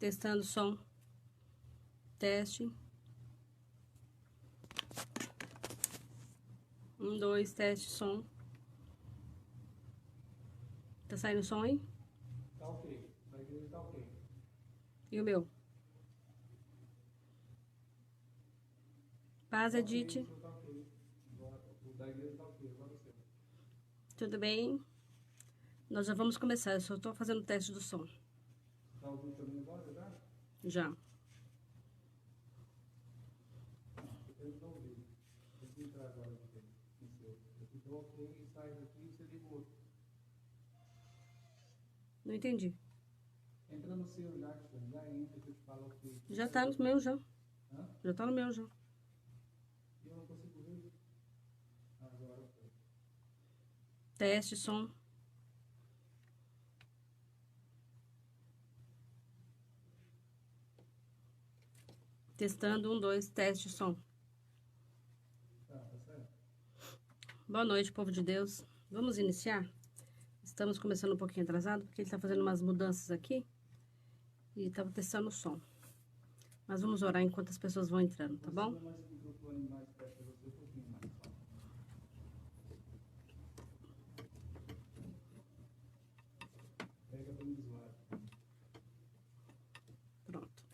Testando o som. Teste. 1, 2, teste som. Tá saindo som aí? Tá ok. Da igreja tá ok. E o meu? Paz, Edith. O seu tá ok. O da igreja tá ok. Agora o seu. Tudo bem? Nós já vamos começar. Eu só tô fazendo o teste do som. Você tá ouvindo também agora já? Já. Eu não ouvi. Tem que entrar agora no seu. Eu fico ok e sai daqui e você liga o outro. Não entendi. Entra no seu já, já entra que eu te falo ok. Já tá no meu já. Hã? Já tá no meu já. Eu não consigo ver. Agora foi. Teste som. Testando, 1, 2, teste som. Tá certo? Boa noite, povo de Deus. Vamos iniciar? Estamos começando um pouquinho atrasado, porque ele está fazendo umas mudanças aqui. E estava testando o som. Mas vamos orar enquanto as pessoas vão entrando, tá bom? Mais o microfone mais perto de você, um pouquinho mais. Pega bem o usuário. Pronto.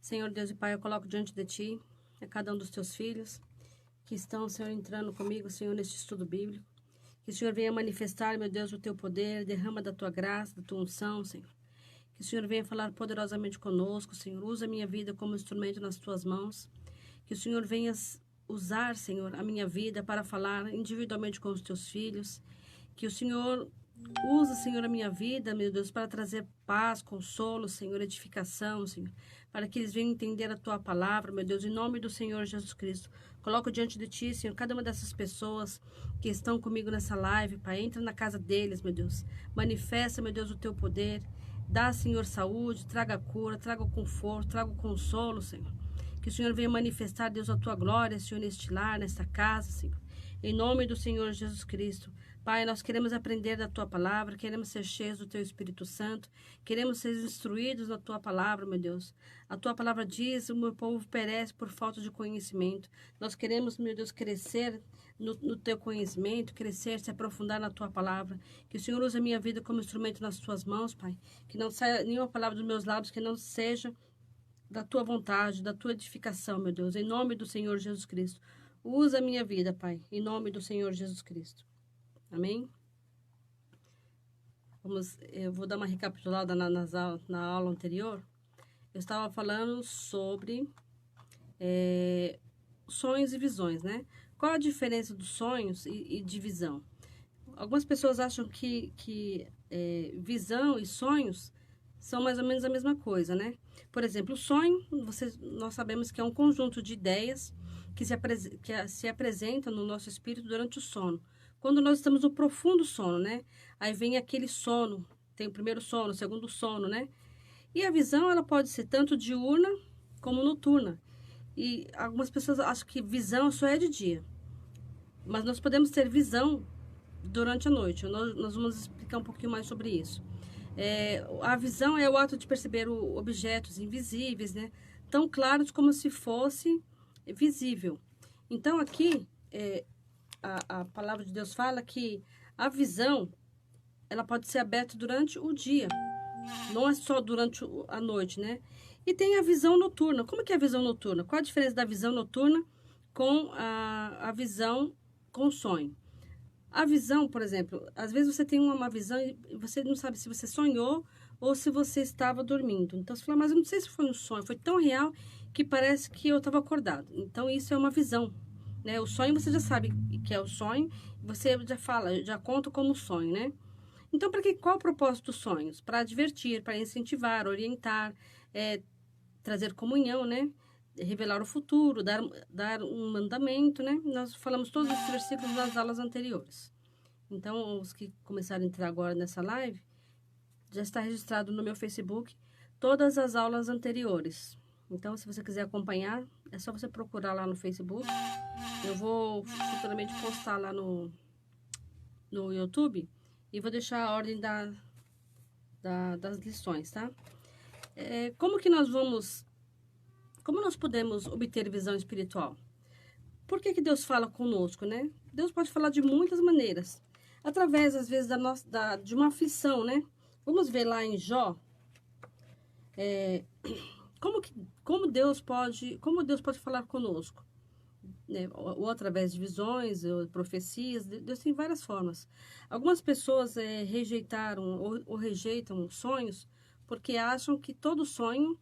Senhor Deus e Pai, eu coloco diante de Ti a cada um dos Teus filhos que estão, Senhor, entrando comigo, Senhor, neste estudo bíblico. Que o Senhor venha manifestar, meu Deus, o Teu poder, derrama da Tua graça, da Tua unção, Senhor. Que o Senhor venha falar poderosamente conosco, Senhor. Usa a minha vida como instrumento nas Tuas mãos. Que o Senhor venha usar, Senhor, a minha vida para falar individualmente com os Teus filhos. Que o Senhor usa, Senhor, a minha vida, meu Deus, para trazer paz, consolo, Senhor, edificação, Senhor. Para que eles venham entender a Tua palavra, meu Deus, em nome do Senhor Jesus Cristo. Coloco diante de Ti, Senhor, cada uma dessas pessoas que estão comigo nessa live, Pai. Entra na casa deles, meu Deus. Manifesta, meu Deus, o Teu poder. Dá, Senhor, saúde, traga cura, traga o conforto, traga o consolo, Senhor. Que o Senhor venha manifestar, Deus, a Tua glória, Senhor, neste lar, nesta casa, Senhor. Em nome do Senhor Jesus Cristo. Pai, nós queremos aprender da Tua palavra, queremos ser cheios do Teu Espírito Santo, queremos ser instruídos na Tua palavra, meu Deus. A Tua palavra diz, o meu povo perece por falta de conhecimento. Nós queremos, meu Deus, crescer no Teu conhecimento, crescer, se aprofundar na Tua palavra. Que o Senhor use a minha vida como instrumento nas Tuas mãos, Pai. Que não saia nenhuma palavra dos meus lábios que não seja da Tua vontade, da Tua edificação, meu Deus. Em nome do Senhor Jesus Cristo. Usa a minha vida, Pai, em nome do Senhor Jesus Cristo. Amém? Eu vou dar uma recapitulada na aula anterior. Eu estava falando sobre sonhos e visões, né? Qual a diferença dos sonhos e de visão? Algumas pessoas acham que visão e sonhos são mais ou menos a mesma coisa, né? Por exemplo, o sonho, nós sabemos que é um conjunto de ideias que se apresentam no nosso espírito durante o sono. Quando nós estamos no profundo sono, né? Aí vem aquele sono, tem o primeiro sono, o segundo sono, né? E a visão, ela pode ser tanto diurna como noturna. E algumas pessoas acham que visão só é de dia. Mas nós podemos ter visão durante a noite. Nós vamos explicar um pouquinho mais sobre isso. A visão é o ato de perceber objetos invisíveis, né? Tão claros como se fosse visível. Então, aqui, a palavra de Deus fala que a visão, ela pode ser aberta durante o dia, não é só durante a noite, né? E tem a visão noturna. Como que é a visão noturna? Qual a diferença da visão noturna com a visão com o sonho? A visão, por exemplo, às vezes você tem uma visão e você não sabe se você sonhou ou se você estava dormindo. Então, você fala, mas eu não sei se foi um sonho, foi tão real que parece que eu estava acordado. Então, isso é uma visão, né? O sonho você já sabe que é o sonho, você já fala, já conta como sonho, né? Então, qual o propósito dos sonhos? Para divertir, para incentivar, orientar, trazer comunhão, né? Revelar o futuro, dar um mandamento, né? Nós falamos todos esses versículos nas aulas anteriores. Então, os que começaram a entrar agora nessa live, já está registrado no meu Facebook todas as aulas anteriores. Então, se você quiser acompanhar, é só você procurar lá no Facebook. Eu vou futuramente postar lá no YouTube e vou deixar a ordem das lições, tá? Como nós podemos obter visão espiritual? Por que Deus fala conosco, né? Deus pode falar de muitas maneiras. Através, às vezes, de uma aflição, né? Vamos ver lá em Jó. Como Deus pode falar conosco? Né? Ou através de visões, ou profecias. Deus tem várias formas. Algumas pessoas rejeitaram ou rejeitam sonhos porque acham que todo sonho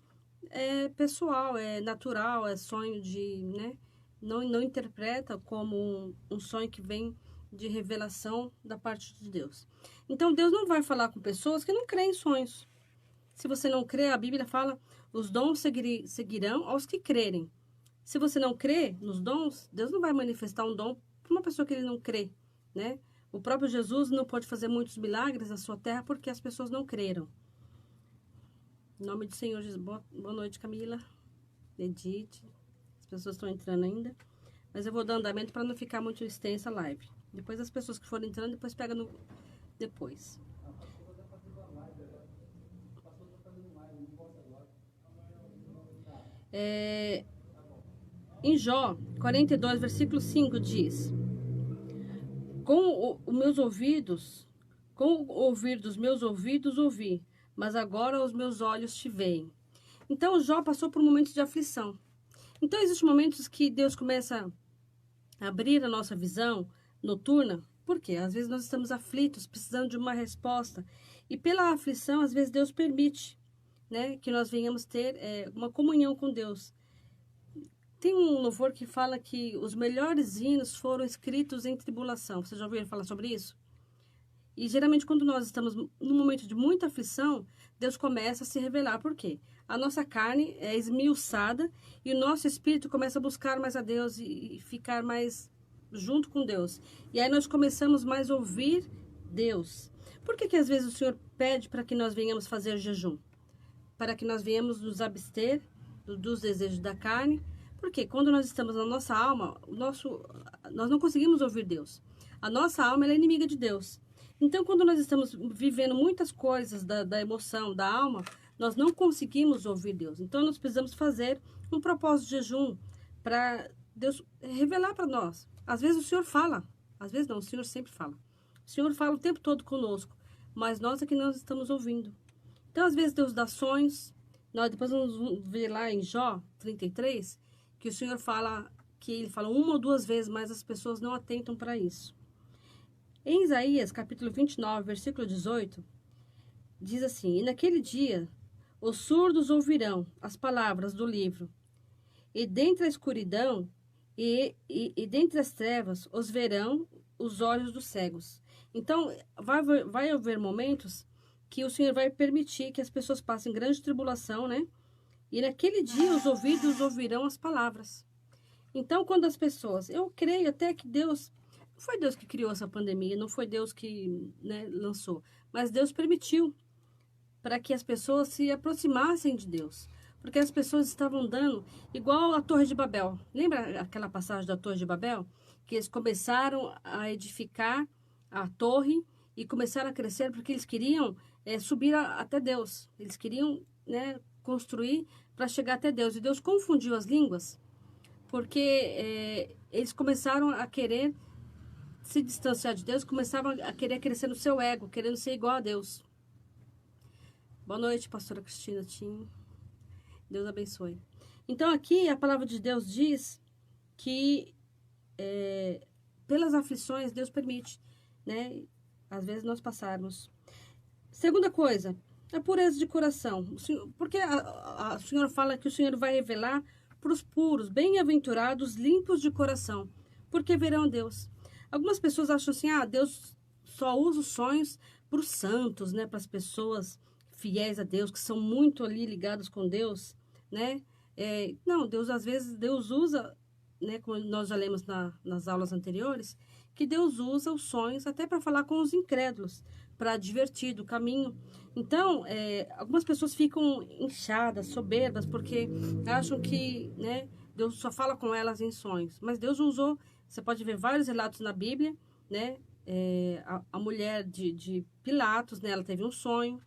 é pessoal, é natural, é sonho de, né? Não interpreta como um sonho que vem de revelação da parte de Deus. Então, Deus não vai falar com pessoas que não creem em sonhos. Se você não crê, a Bíblia fala, os dons seguirão aos que crerem. Se você não crê nos dons, Deus não vai manifestar um dom para uma pessoa que ele não crê, né? O próprio Jesus não pode fazer muitos milagres na sua terra porque as pessoas não creram. Em nome do Senhor Jesus. Boa noite, Camila. Edith. As pessoas estão entrando ainda. Mas eu vou dar andamento para não ficar muito extensa a live. Depois as pessoas que forem entrando, depois pega no... Depois. Em Jó 42, versículo 5 diz: com o ouvir dos meus ouvidos ouvi, mas agora os meus olhos te veem. Então Jó passou por momentos de aflição. Então existem momentos que Deus começa a abrir a nossa visão noturna. Por quê? Às vezes nós estamos aflitos, precisando de uma resposta. E pela aflição, às vezes Deus permite, né, que nós venhamos ter uma comunhão com Deus. Tem um louvor que fala que os melhores hinos foram escritos em tribulação. Você já ouviu falar sobre isso? E geralmente quando nós estamos num momento de muita aflição, Deus começa a se revelar. Por quê? A nossa carne é esmiuçada e o nosso espírito começa a buscar mais a Deus e ficar mais junto com Deus. E aí nós começamos mais a ouvir Deus. Por que às vezes o Senhor pede para que nós venhamos fazer jejum? Para que nós venhamos nos abster dos desejos da carne. Porque quando nós estamos na nossa alma, nós não conseguimos ouvir Deus. A nossa alma ela é inimiga de Deus. Então, quando nós estamos vivendo muitas coisas da emoção, da alma, nós não conseguimos ouvir Deus. Então, nós precisamos fazer um propósito de jejum para Deus revelar para nós. Às vezes o Senhor fala, às vezes não, o Senhor sempre fala. O Senhor fala o tempo todo conosco, mas nós é que não estamos ouvindo. Então, às vezes Deus dá sonhos. Nós depois vamos ver lá em Jó 33, que o Senhor fala, que ele fala uma ou duas vezes, mas as pessoas não atentam para isso. Em Isaías, capítulo 29, versículo 18, diz assim: E naquele dia, os surdos ouvirão as palavras do livro, e dentre a escuridão e dentre as trevas os verão os olhos dos cegos. Então, vai haver momentos que o Senhor vai permitir que as pessoas passem grande tribulação, né? E naquele dia os ouvidos ouvirão as palavras. Então, quando as pessoas... Eu creio até que Deus... Não foi Deus que criou essa pandemia, não foi Deus que, né, lançou. Mas Deus permitiu para que as pessoas se aproximassem de Deus. Porque as pessoas estavam dando igual a Torre de Babel. Lembra aquela passagem da Torre de Babel? Que eles começaram a edificar a torre e começaram a crescer porque eles queriam subir até Deus. Eles queriam, né, construir para chegar até Deus. E Deus confundiu as línguas porque eles começaram a querer se distanciar de Deus, começavam a querer crescer no seu ego, querendo ser igual a Deus. Boa noite, pastora Cristina Tim. Deus abençoe. Então, aqui a palavra de Deus diz que pelas aflições Deus permite, né? Às vezes nós passarmos. Segunda coisa, a pureza de coração. Porque a Senhora fala que o Senhor vai revelar para os puros, bem-aventurados, limpos de coração, porque verão Deus. Algumas pessoas acham assim, Deus só usa os sonhos para os santos, né? Para as pessoas fiéis a Deus, que são muito ali ligadas com Deus, né? Não, Deus, às vezes, Deus usa, né? Como nós já lemos nas aulas anteriores, que Deus usa os sonhos até para falar com os incrédulos, para divertir do caminho. Então, algumas pessoas ficam inchadas, soberbas, porque acham que, né? Deus só fala com elas em sonhos. Mas Deus usou... Você pode ver vários relatos na Bíblia, né? A mulher de Pilatos, né? Ela teve um sonho.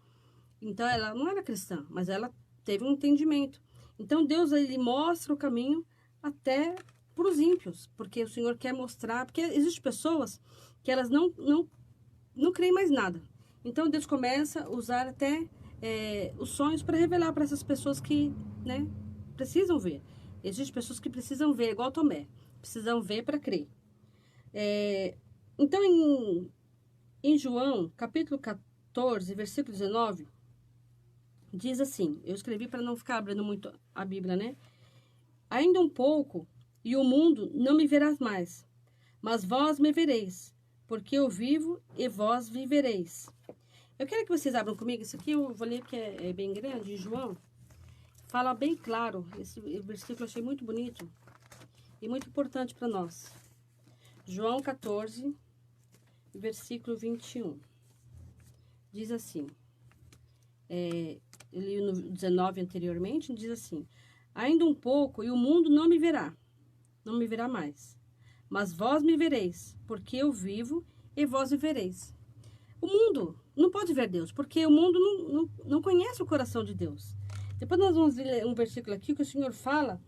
Então, ela não era cristã, mas ela teve um entendimento. Então, Deus, ele mostra o caminho até para os ímpios, porque o Senhor quer mostrar, porque existem pessoas que elas não creem mais nada. Então, Deus começa a usar até os sonhos para revelar para essas pessoas que, né, precisam ver. Existem pessoas que precisam ver, igual Tomé, precisam ver para crer. Então, em João, capítulo 14, versículo 19, diz assim, eu escrevi para não ficar abrindo muito a Bíblia, né? Ainda um pouco, e o mundo não me verá mais, mas vós me vereis, porque eu vivo e vós vivereis. Eu quero que vocês abram comigo, isso aqui eu vou ler porque é bem grande, em João. Fala bem claro, esse versículo eu achei muito bonito e muito importante para nós. João 14, versículo 21. Diz assim, eu li no 19 anteriormente, diz assim, ainda um pouco e o mundo não me verá mais, mas vós me vereis, porque eu vivo e vós vivereis. O mundo não pode ver Deus, porque o mundo não conhece o coração de Deus. Depois nós vamos ler um versículo aqui que o Senhor fala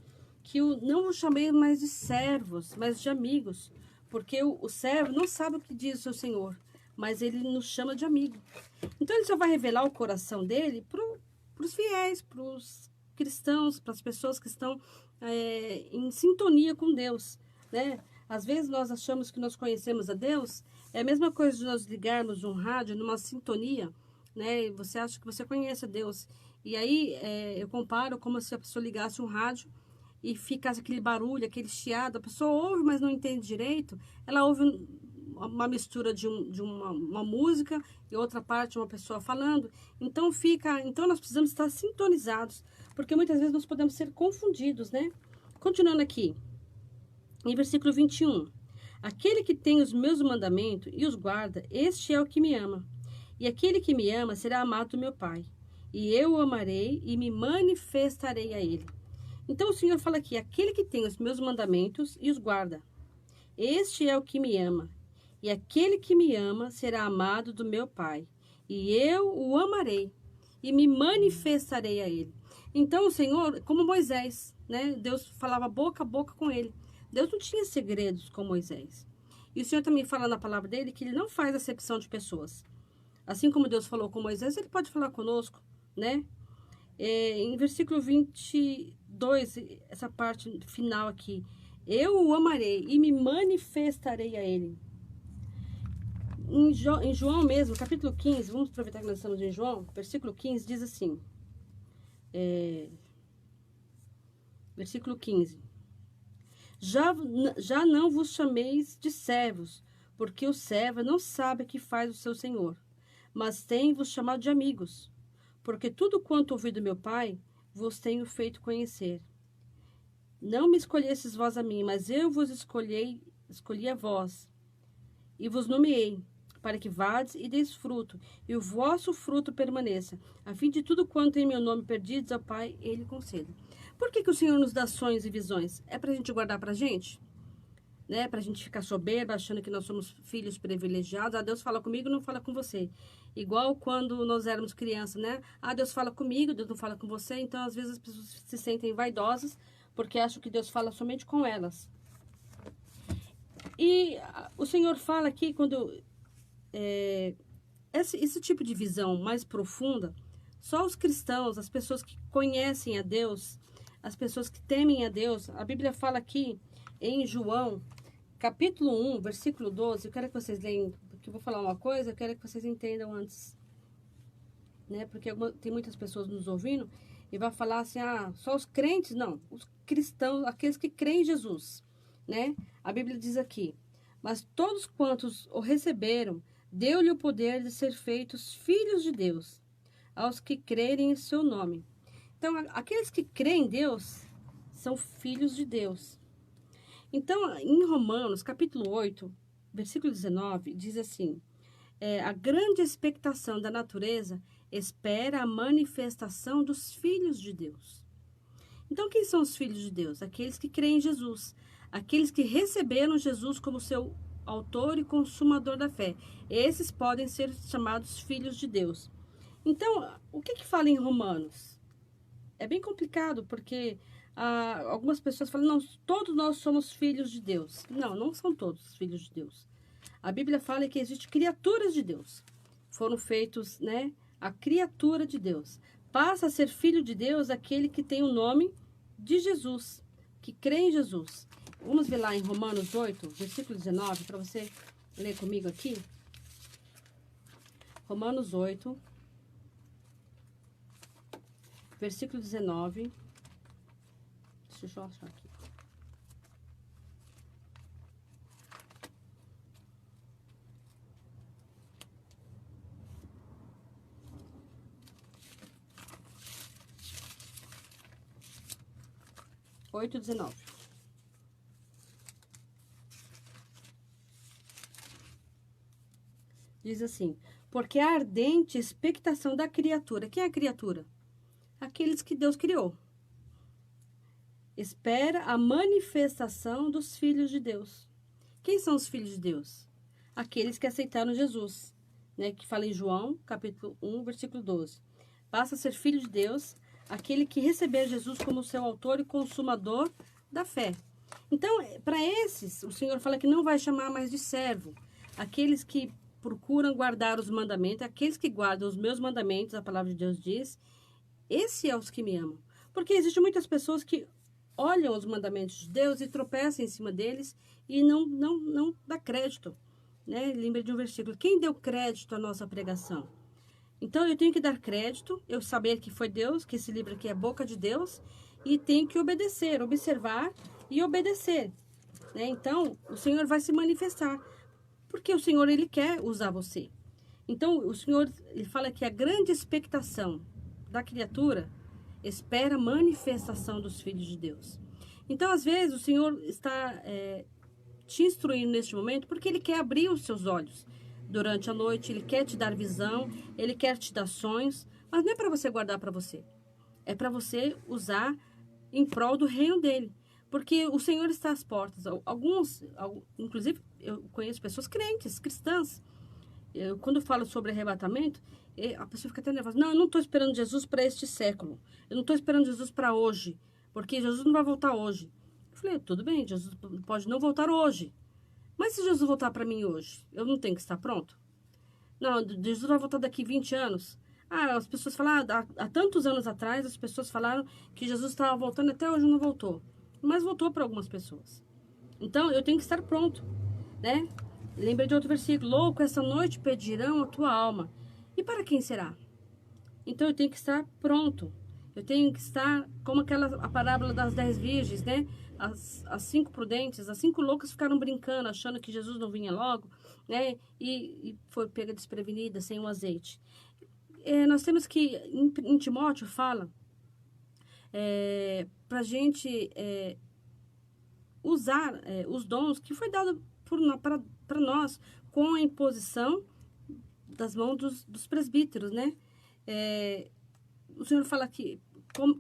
que não vos chamei mais de servos, mas de amigos, porque o servo não sabe o que diz o seu Senhor, mas ele nos chama de amigo. Então ele só vai revelar o coração dele para os fiéis, para os cristãos, para as pessoas que estão em sintonia com Deus, né? Às vezes nós achamos que nós conhecemos a Deus, é a mesma coisa de nós ligarmos um rádio numa sintonia, né? E você acha que você conhece a Deus. E aí eu comparo como se a pessoa ligasse um rádio e ficasse aquele barulho, aquele chiado, a pessoa ouve, mas não entende direito, ela ouve uma mistura de uma música e outra parte uma pessoa falando, então nós precisamos estar sintonizados, porque muitas vezes nós podemos ser confundidos, né? Continuando aqui, em versículo 21, aquele que tem os meus mandamentos e os guarda, este é o que me ama, e aquele que me ama será amado do meu Pai, e eu o amarei e me manifestarei a ele. Então o Senhor fala aqui, aquele que tem os meus mandamentos e os guarda, este é o que me ama, e aquele que me ama será amado do meu Pai, e eu o amarei e me manifestarei a ele. Então o Senhor, como Moisés, né? Deus falava boca a boca com ele. Deus não tinha segredos com Moisés. E o Senhor também fala na palavra dele que ele não faz acepção de pessoas. Assim como Deus falou com Moisés, ele pode falar conosco, né? Em versículo 22, essa parte final aqui, eu o amarei e me manifestarei a ele. Em João mesmo, capítulo 15, vamos aproveitar que nós estamos em João, versículo 15 diz assim, versículo 15, já não vos chameis de servos, porque o servo não sabe o que faz o seu senhor, mas tenho-vos chamado de amigos, porque tudo quanto ouvi do meu Pai, vos tenho feito conhecer. Não me escolhestes vós a mim, mas eu vos escolhi a vós, e vos nomeei, para que vades e deis fruto, e o vosso fruto permaneça, a fim de tudo quanto em meu nome perdides ao Pai, Ele conceda. Por que o Senhor nos dá sonhos e visões? É para a gente guardar para a gente? Né? Para a gente ficar soberba, achando que nós somos filhos privilegiados. Ah, Deus fala comigo, não fala com você. Igual quando nós éramos crianças, né? Ah, Deus fala comigo, Deus não fala com você. Então, às vezes, as pessoas se sentem vaidosas, porque acham que Deus fala somente com elas. E o Senhor fala aqui, quando esse tipo de visão mais profunda, só os cristãos, as pessoas que conhecem a Deus, as pessoas que temem a Deus, a Bíblia fala aqui em João, capítulo 1, versículo 12, eu quero que vocês leiam, porque eu vou falar uma coisa, eu quero que vocês entendam antes, né? Porque tem muitas pessoas nos ouvindo e vai falar assim, só os crentes? Não, os cristãos, aqueles que creem em Jesus, né? A Bíblia diz aqui, mas todos quantos o receberam, deu-lhe o poder de ser feitos filhos de Deus, aos que crerem em seu nome. Então, aqueles que creem em Deus são filhos de Deus. Então, em Romanos, capítulo 8, versículo 19, diz assim, a grande expectação da natureza espera a manifestação dos filhos de Deus. Então, quem são os filhos de Deus? Aqueles que creem em Jesus, aqueles que receberam Jesus como seu autor e consumador da fé. Esses podem ser chamados filhos de Deus. Então, o que fala em Romanos? é bem complicado, porque algumas pessoas falam, não, todos nós somos filhos de Deus. Não, não são todos filhos de Deus. A Bíblia fala que existem criaturas de Deus. Foram feitos, né, a criatura de Deus. Passa a ser filho de Deus aquele que tem o nome de Jesus, que crê em Jesus. Vamos ver lá em Romanos 8, versículo 19, para você ler comigo aqui. Romanos 8, versículo 19. Deixa eu achar aqui. Oito, 19. Diz assim, porque a ardente expectação da criatura. Quem é a criatura? Aqueles que Deus criou. Espera a manifestação dos filhos de Deus. Quem são os filhos de Deus? Aqueles que aceitaram Jesus, né? Que fala em João, capítulo 1, versículo 12. Passa a ser filho de Deus aquele que receber Jesus como seu autor e consumador da fé. Então, para esses, o Senhor fala que não vai chamar mais de servo. Aqueles que procuram guardar os mandamentos, aqueles que guardam os meus mandamentos, a palavra de Deus diz, esses são os que me amam. Porque existem muitas pessoas que olham os mandamentos de Deus e tropeçam em cima deles e não dá crédito. Né? Lembra de um versículo, quem deu crédito à nossa pregação? Então, eu tenho que dar crédito, eu saber que foi Deus, que esse livro aqui é a boca de Deus, e tenho que obedecer, observar e obedecer. Né? Então, o Senhor vai se manifestar, porque o Senhor, Ele quer usar você. Então, o Senhor, Ele fala que a grande expectação da criatura espera a manifestação dos filhos de Deus. Então, às vezes, o Senhor está te instruindo neste momento, porque Ele quer abrir os seus olhos. Durante a noite, Ele quer te dar visão, Ele quer te dar sonhos, mas não é para você guardar para você. É para você usar em prol do reino dEle. Porque o Senhor está às portas. Inclusive, eu conheço pessoas crentes, cristãs. Quando eu falo sobre arrebatamento, a pessoa fica até nervosa. Não, eu não estou esperando Jesus para este século. Eu não estou esperando Jesus para hoje. Porque Jesus não vai voltar hoje. Eu falei, tudo bem, Jesus pode não voltar hoje. Mas se Jesus voltar para mim hoje, eu não tenho que estar pronto? Não, Jesus vai voltar daqui 20 anos. As pessoas falaram, há tantos anos atrás, as pessoas falaram que Jesus estava voltando, até hoje não voltou. Mas voltou para algumas pessoas. Então, eu tenho que estar pronto, né? Lembrei de outro versículo, louco, essa noite pedirão a tua alma. E para quem será? Então, eu tenho que estar pronto. Eu tenho que estar, como a parábola das 10 virgens, né? As 5 prudentes, as 5 loucas ficaram brincando, achando que Jesus não vinha logo, né? E foi pega desprevenida, sem o azeite. Nós temos que, em Timóteo fala, para a gente usar os dons que foi dado para nós, com a imposição das mãos dos presbíteros, né? O Senhor fala que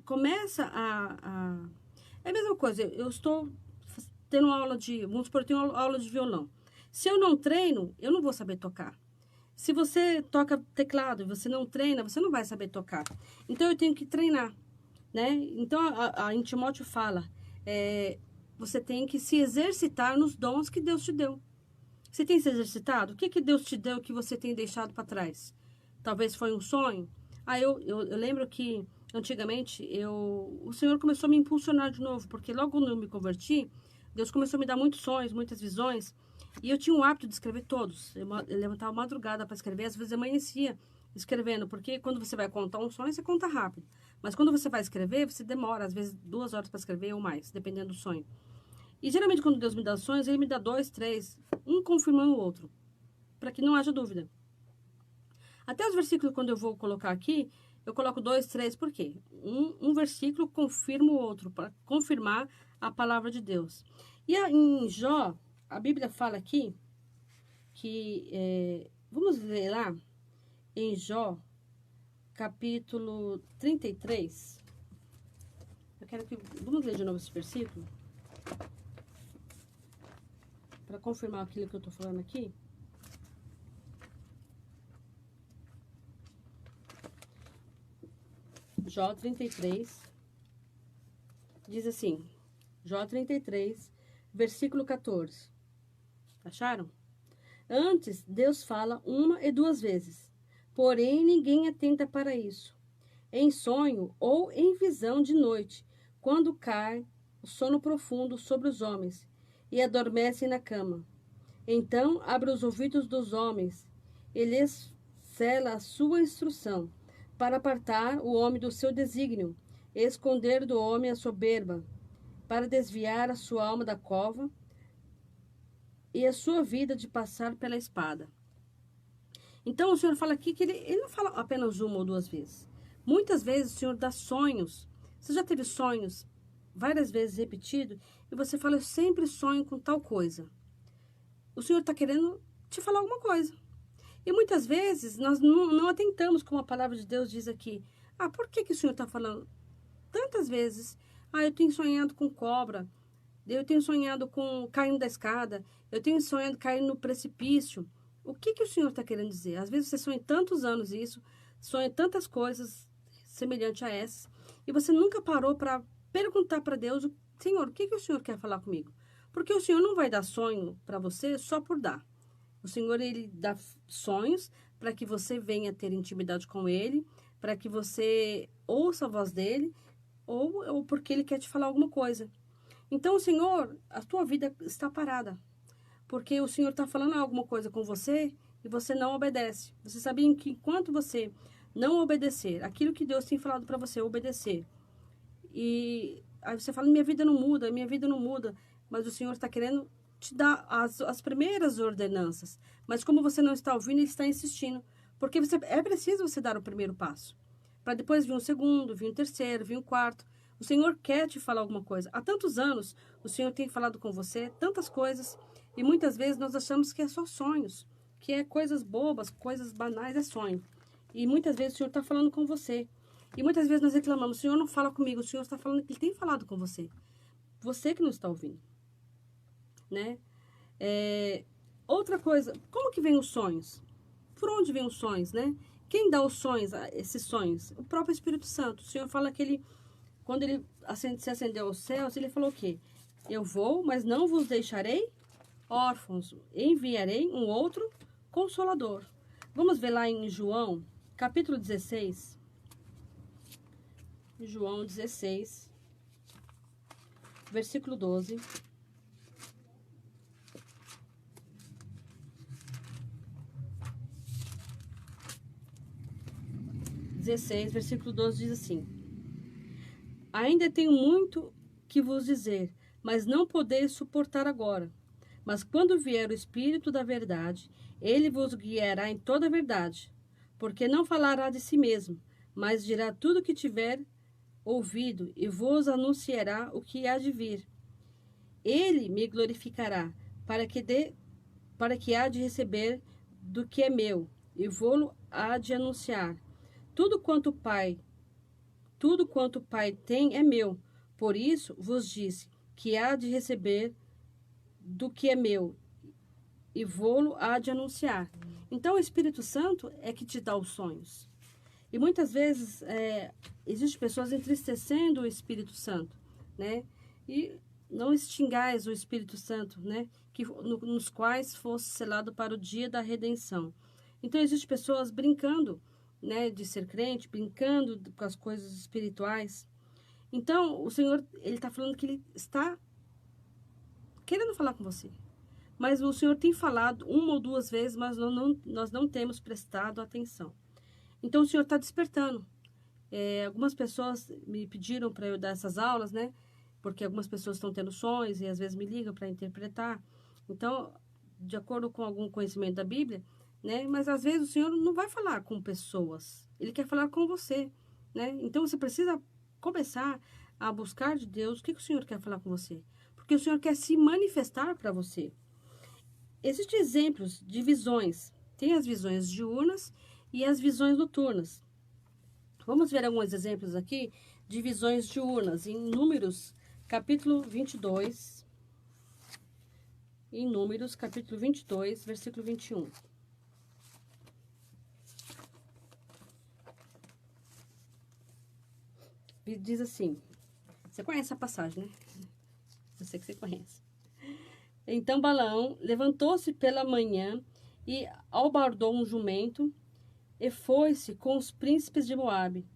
começa é a mesma coisa, eu estou tendo aula vamos supor, eu tenho aula de violão. Se eu não treino, eu não vou saber tocar. Se você toca teclado e você não treina, você não vai saber tocar. Então, eu tenho que treinar, né? Então, em Timóteo fala, você tem que se exercitar nos dons que Deus te deu. Você tem se exercitado? O que Deus te deu que você tem deixado para trás? Talvez foi um sonho? Eu lembro que antigamente o Senhor começou a me impulsionar de novo, porque logo quando eu me converti, Deus começou a me dar muitos sonhos, muitas visões, e eu tinha o hábito de escrever todos. Eu levantava madrugada para escrever, às vezes amanhecia escrevendo, porque quando você vai contar um sonho, você conta rápido. Mas quando você vai escrever, você demora, às vezes, 2 horas para escrever ou mais, dependendo do sonho. E geralmente quando Deus me dá sonhos, Ele me dá 2, 3, um confirmando o outro, para que não haja dúvida. Até os versículos, quando eu vou colocar aqui, eu coloco 2, 3, por quê? Um versículo confirma o outro, para confirmar a palavra de Deus. E em Jó, a Bíblia fala aqui, que, vamos ler lá, em Jó, capítulo 33. Vamos ler de novo esse versículo, para confirmar aquilo que eu estou falando aqui. Jó 33, Diz assim, Jó 33, versículo 14. Acharam? Antes, Deus fala uma e duas vezes, porém ninguém atenta para isso. Em sonho ou em visão de noite, quando cai o sono profundo sobre os homens e adormecem na cama. Então abre os ouvidos dos homens e lhes sela a sua instrução, para apartar o homem do seu desígnio, e esconder do homem a soberba, para desviar a sua alma da cova e a sua vida de passar pela espada. Então o Senhor fala aqui que ele não fala apenas uma ou duas vezes. Muitas vezes o Senhor dá sonhos. Você já teve sonhos várias vezes repetido e você fala, eu sempre sonho com tal coisa. O Senhor está querendo te falar alguma coisa. E muitas vezes nós não atentamos como a palavra de Deus diz aqui. Ah, por que o Senhor está falando tantas vezes? Ah, eu tenho sonhado com cobra. Eu tenho sonhado com caindo da escada. Eu tenho sonhado caindo no precipício. O que o Senhor está querendo dizer? Às vezes você sonha tantos anos isso, sonha tantas coisas semelhantes a essas, e você nunca parou para perguntar para Deus, Senhor, o que o Senhor quer falar comigo? Porque o Senhor não vai dar sonho para você só por dar. O Senhor, Ele dá sonhos para que você venha ter intimidade com Ele, para que você ouça a voz dEle, ou porque Ele quer te falar alguma coisa. Então, Senhor, a tua vida está parada, porque o Senhor está falando alguma coisa com você e você não obedece. Você sabia que enquanto você não obedecer, aquilo que Deus tem falado para você, obedecer, e aí você fala, minha vida não muda, mas o Senhor está querendo te dar as primeiras ordenanças, mas como você não está ouvindo, Ele está insistindo, porque é preciso você dar o primeiro passo, para depois vir um segundo, vir um terceiro, vir um quarto. O Senhor quer te falar alguma coisa. Há tantos anos o Senhor tem falado com você tantas coisas, e muitas vezes nós achamos que é só sonhos, que é coisas bobas, coisas banais, é sonho. E muitas vezes o Senhor está falando com você. E muitas vezes nós reclamamos, o Senhor não fala comigo, o Senhor está falando que Ele tem falado com você. Você que não está ouvindo, né? Outra coisa, como que vem os sonhos? Por onde vem os sonhos, né? Quem dá os sonhos, esses sonhos? O próprio Espírito Santo. O Senhor fala que Ele, quando Ele se acendeu aos céus, Ele falou o quê? Eu vou, mas não vos deixarei órfãos. Enviarei um outro Consolador. Vamos ver lá em João, capítulo 16. João 16, versículo 12. Versículo 12 diz assim: Ainda tenho muito que vos dizer, mas não podeis suportar agora. Mas quando vier o Espírito da verdade, ele vos guiará em toda a verdade, porque não falará de si mesmo, mas dirá tudo o que tiver ouvido e vos anunciará o que há de vir. Ele me glorificará, para que há de receber do que é meu, e vou-lo há de anunciar. Tudo quanto o Pai tem é meu. Por isso vos disse que há de receber do que é meu, e vou-lo há de anunciar. Então o Espírito Santo é que te dá os sonhos. E muitas vezes existem pessoas entristecendo o Espírito Santo, né? E não extingais o Espírito Santo, né? Nos quais fosse selado para o dia da redenção. Então existem pessoas brincando, né? De ser crente, brincando com as coisas espirituais. Então o Senhor, Ele está falando que Ele está querendo falar com você. Mas o Senhor tem falado uma ou duas vezes, mas nós não temos prestado atenção. Então, o Senhor está despertando. Algumas pessoas me pediram para eu dar essas aulas, né? Porque algumas pessoas estão tendo sonhos e às vezes me ligam para interpretar. Então, de acordo com algum conhecimento da Bíblia, né? Mas às vezes o Senhor não vai falar com pessoas. Ele quer falar com você, né? Então, você precisa começar a buscar de Deus o que o Senhor quer falar com você. Porque o Senhor quer se manifestar para você. Existem exemplos de visões. Tem as visões diurnas e as visões noturnas. Vamos ver alguns exemplos aqui de visões diurnas em Números, capítulo 22. Em Números, capítulo 22, versículo 21. Diz assim: Você conhece a passagem, né? Eu sei que você conhece. Então Balaão levantou-se pela manhã e albardou um jumento e foi-se com os príncipes de Moabe.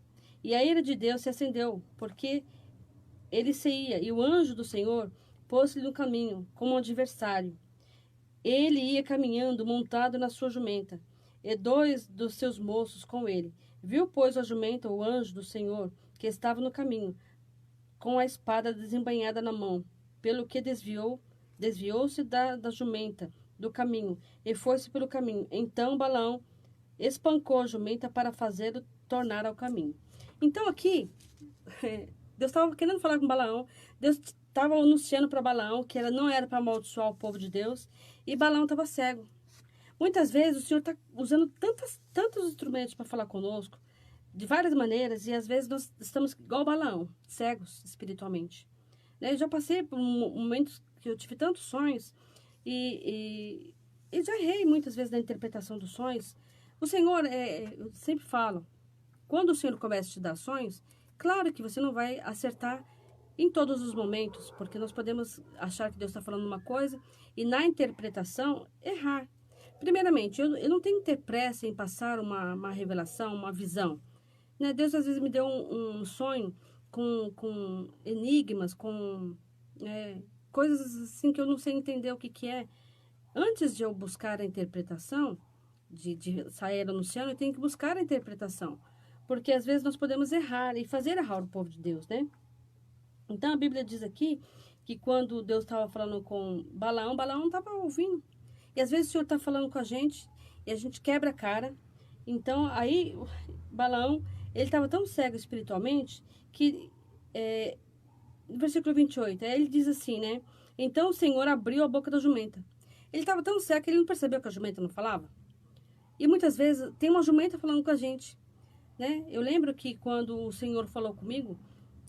E a ira de Deus se acendeu, porque ele se ia, e o anjo do Senhor pôs-lhe no caminho, como um adversário. Ele ia caminhando, montado na sua jumenta, e 2 dos seus moços com ele. Viu, pois, a jumenta, o anjo do Senhor, que estava no caminho, com a espada desembainhada na mão, pelo que desviou-se da jumenta, do caminho, e foi-se pelo caminho. Então Balaão espancou a jumenta para fazê-lo tornar ao caminho. Então aqui, Deus estava querendo falar com Balaão, Deus estava anunciando para Balaão que ela não era para amaldiçoar o povo de Deus, e Balaão estava cego. Muitas vezes o Senhor está usando tantos instrumentos para falar conosco, de várias maneiras, e às vezes nós estamos igual Balaão, cegos espiritualmente. Eu já passei por momentos que eu tive tantos sonhos, e já errei muitas vezes na interpretação dos sonhos. O Senhor, eu sempre falo, quando o Senhor começa a te dar sonhos, claro que você não vai acertar em todos os momentos, porque nós podemos achar que Deus está falando uma coisa e na interpretação errar. Primeiramente, eu não tenho que ter pressa em passar uma revelação, uma visão. Deus às vezes me deu um sonho com enigmas, com coisas assim que eu não sei entender o que é. Antes de eu buscar a interpretação, de sair anunciando, eu tenho que buscar a interpretação. Porque às vezes nós podemos errar e fazer errar o povo de Deus, né? Então a Bíblia diz aqui que quando Deus estava falando com Balaão, Balaão não estava ouvindo. E às vezes o Senhor está falando com a gente e a gente quebra a cara. Então aí Balaão, ele estava tão cego espiritualmente que, no versículo 28, ele diz assim, né? Então o Senhor abriu a boca da jumenta. Ele estava tão cego que ele não percebeu que a jumenta não falava. E muitas vezes tem uma jumenta falando com a gente, né? Eu lembro que quando o Senhor falou comigo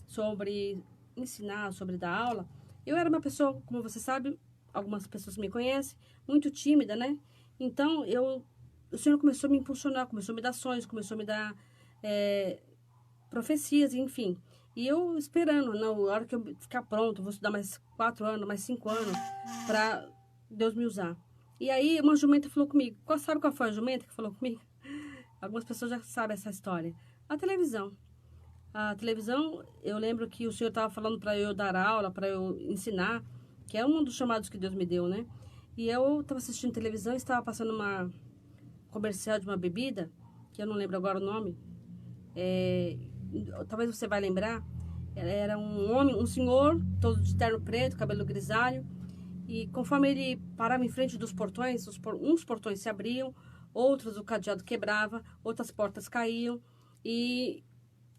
sobre ensinar, sobre dar aula, eu era uma pessoa, como você sabe, algumas pessoas me conhecem, muito tímida, né? Então, o Senhor começou a me impulsionar, começou a me dar sonhos, começou a me dar profecias, enfim. E eu esperando, na hora que eu ficar pronto, vou estudar mais 4 anos, mais 5 anos, para Deus me usar. E aí, uma jumenta falou comigo. Sabe qual foi a jumenta que falou comigo? Algumas pessoas já sabem essa história. A televisão. A televisão, eu lembro que o Senhor estava falando para eu dar aula, para eu ensinar, que é um dos chamados que Deus me deu, né? E eu estava assistindo televisão e estava passando uma comercial de uma bebida, que eu não lembro agora o nome. Talvez você vai lembrar. Era um homem, um senhor, todo de terno preto, cabelo grisalho. E conforme ele parava em frente dos portões, uns portões se abriam, outros o cadeado quebrava, outras portas caíam. E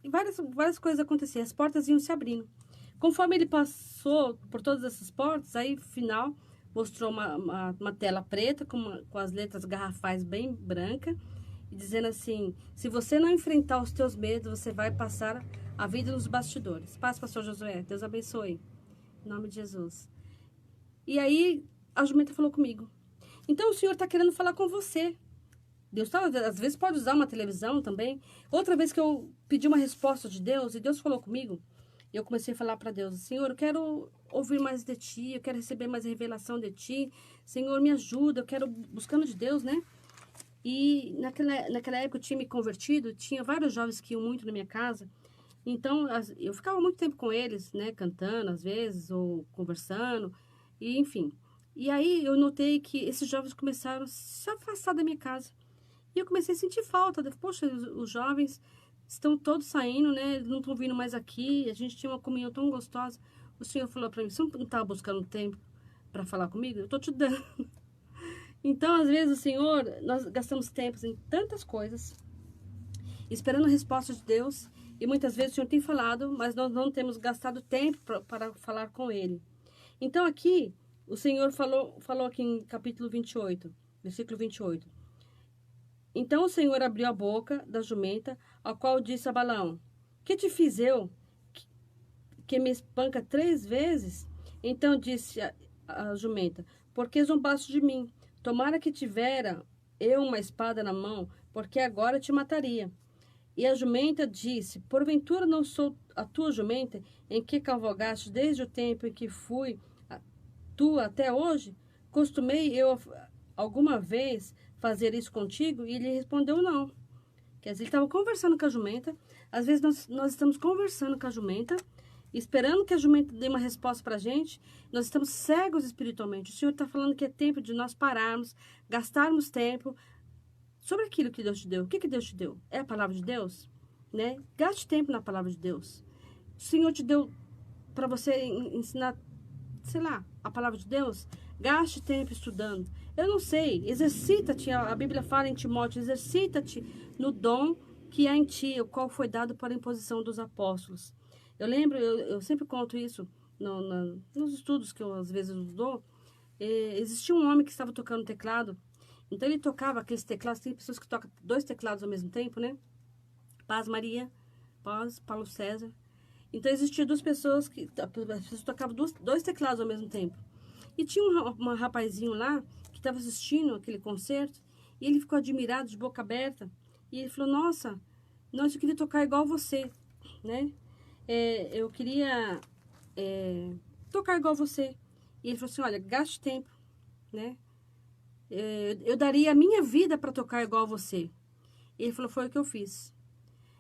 várias coisas aconteciam, as portas iam se abrindo. Conforme ele passou por todas essas portas, aí, no final, mostrou uma tela preta com as letras garrafais bem brancas, e dizendo assim, se você não enfrentar os teus medos, você vai passar a vida nos bastidores. Paz, pastor Josué, Deus abençoe. Em nome de Jesus. E aí, a jumenta falou comigo. Então, o Senhor está querendo falar com você. Deus às vezes pode usar uma televisão também. Outra vez que eu pedi uma resposta de Deus, e Deus falou comigo, e eu comecei a falar para Deus, Senhor, eu quero ouvir mais de Ti, eu quero receber mais revelação de Ti. Senhor, me ajuda, eu quero buscando de Deus, né? E naquela época eu tinha me convertido, tinha vários jovens que iam muito na minha casa. Então, eu ficava muito tempo com eles, né? Cantando às vezes, ou conversando, e enfim. E aí eu notei que esses jovens começaram a se afastar da minha casa. E eu comecei a sentir falta. Poxa, os jovens estão todos saindo, né? Eles não estão vindo mais aqui. A gente tinha uma comunhão tão gostosa. O Senhor falou para mim, você não estava buscando tempo para falar comigo? Eu estou te dando. Então, às vezes, o Senhor, nós gastamos tempos em tantas coisas, esperando a resposta de Deus. E muitas vezes o Senhor tem falado, mas nós não temos gastado tempo para falar com Ele. Então, aqui, o Senhor falou aqui em capítulo 28, versículo 28. Então o Senhor abriu a boca da jumenta, ao qual disse a Balaão, que te fiz eu, que me espanca 3 vezes? Então disse a jumenta, porque zombaste de mim? Tomara que tivera eu uma espada na mão, porque agora te mataria. E a jumenta disse, porventura não sou a tua jumenta, em que cavalgaste desde o tempo em que fui tua até hoje? Costumei eu alguma vez fazer isso contigo? E ele respondeu, não. Quer dizer, ele estava conversando com a jumenta. Às vezes nós estamos conversando com a jumenta, esperando que a jumenta dê uma resposta para a gente. Nós estamos cegos espiritualmente. O Senhor está falando que é tempo de nós pararmos, gastarmos tempo sobre aquilo que Deus te deu. O que Deus te deu? É a palavra de Deus? Né? Gaste tempo na palavra de Deus. O Senhor te deu para você ensinar, sei lá, a palavra de Deus. Gaste tempo estudando. Eu não sei, exercita-te, a Bíblia fala em Timóteo, exercita-te no dom que há em ti, o qual foi dado para a imposição dos apóstolos. Eu lembro, eu sempre conto isso nos estudos que eu às vezes dou. Existia um homem que estava tocando teclado, então ele tocava aqueles teclados, tem pessoas que tocam 2 teclados ao mesmo tempo, né? Paz Maria, Paz, Paulo César. Então existiam 2 pessoas que as pessoas tocavam 2 teclados ao mesmo tempo. E tinha um rapazinho lá que estava assistindo aquele concerto e ele ficou admirado, de boca aberta. E ele falou, nossa, eu queria tocar igual você, né? Eu queria tocar igual você. E ele falou assim, olha, gaste tempo, né? Eu daria a minha vida para tocar igual você. E ele falou, foi o que eu fiz.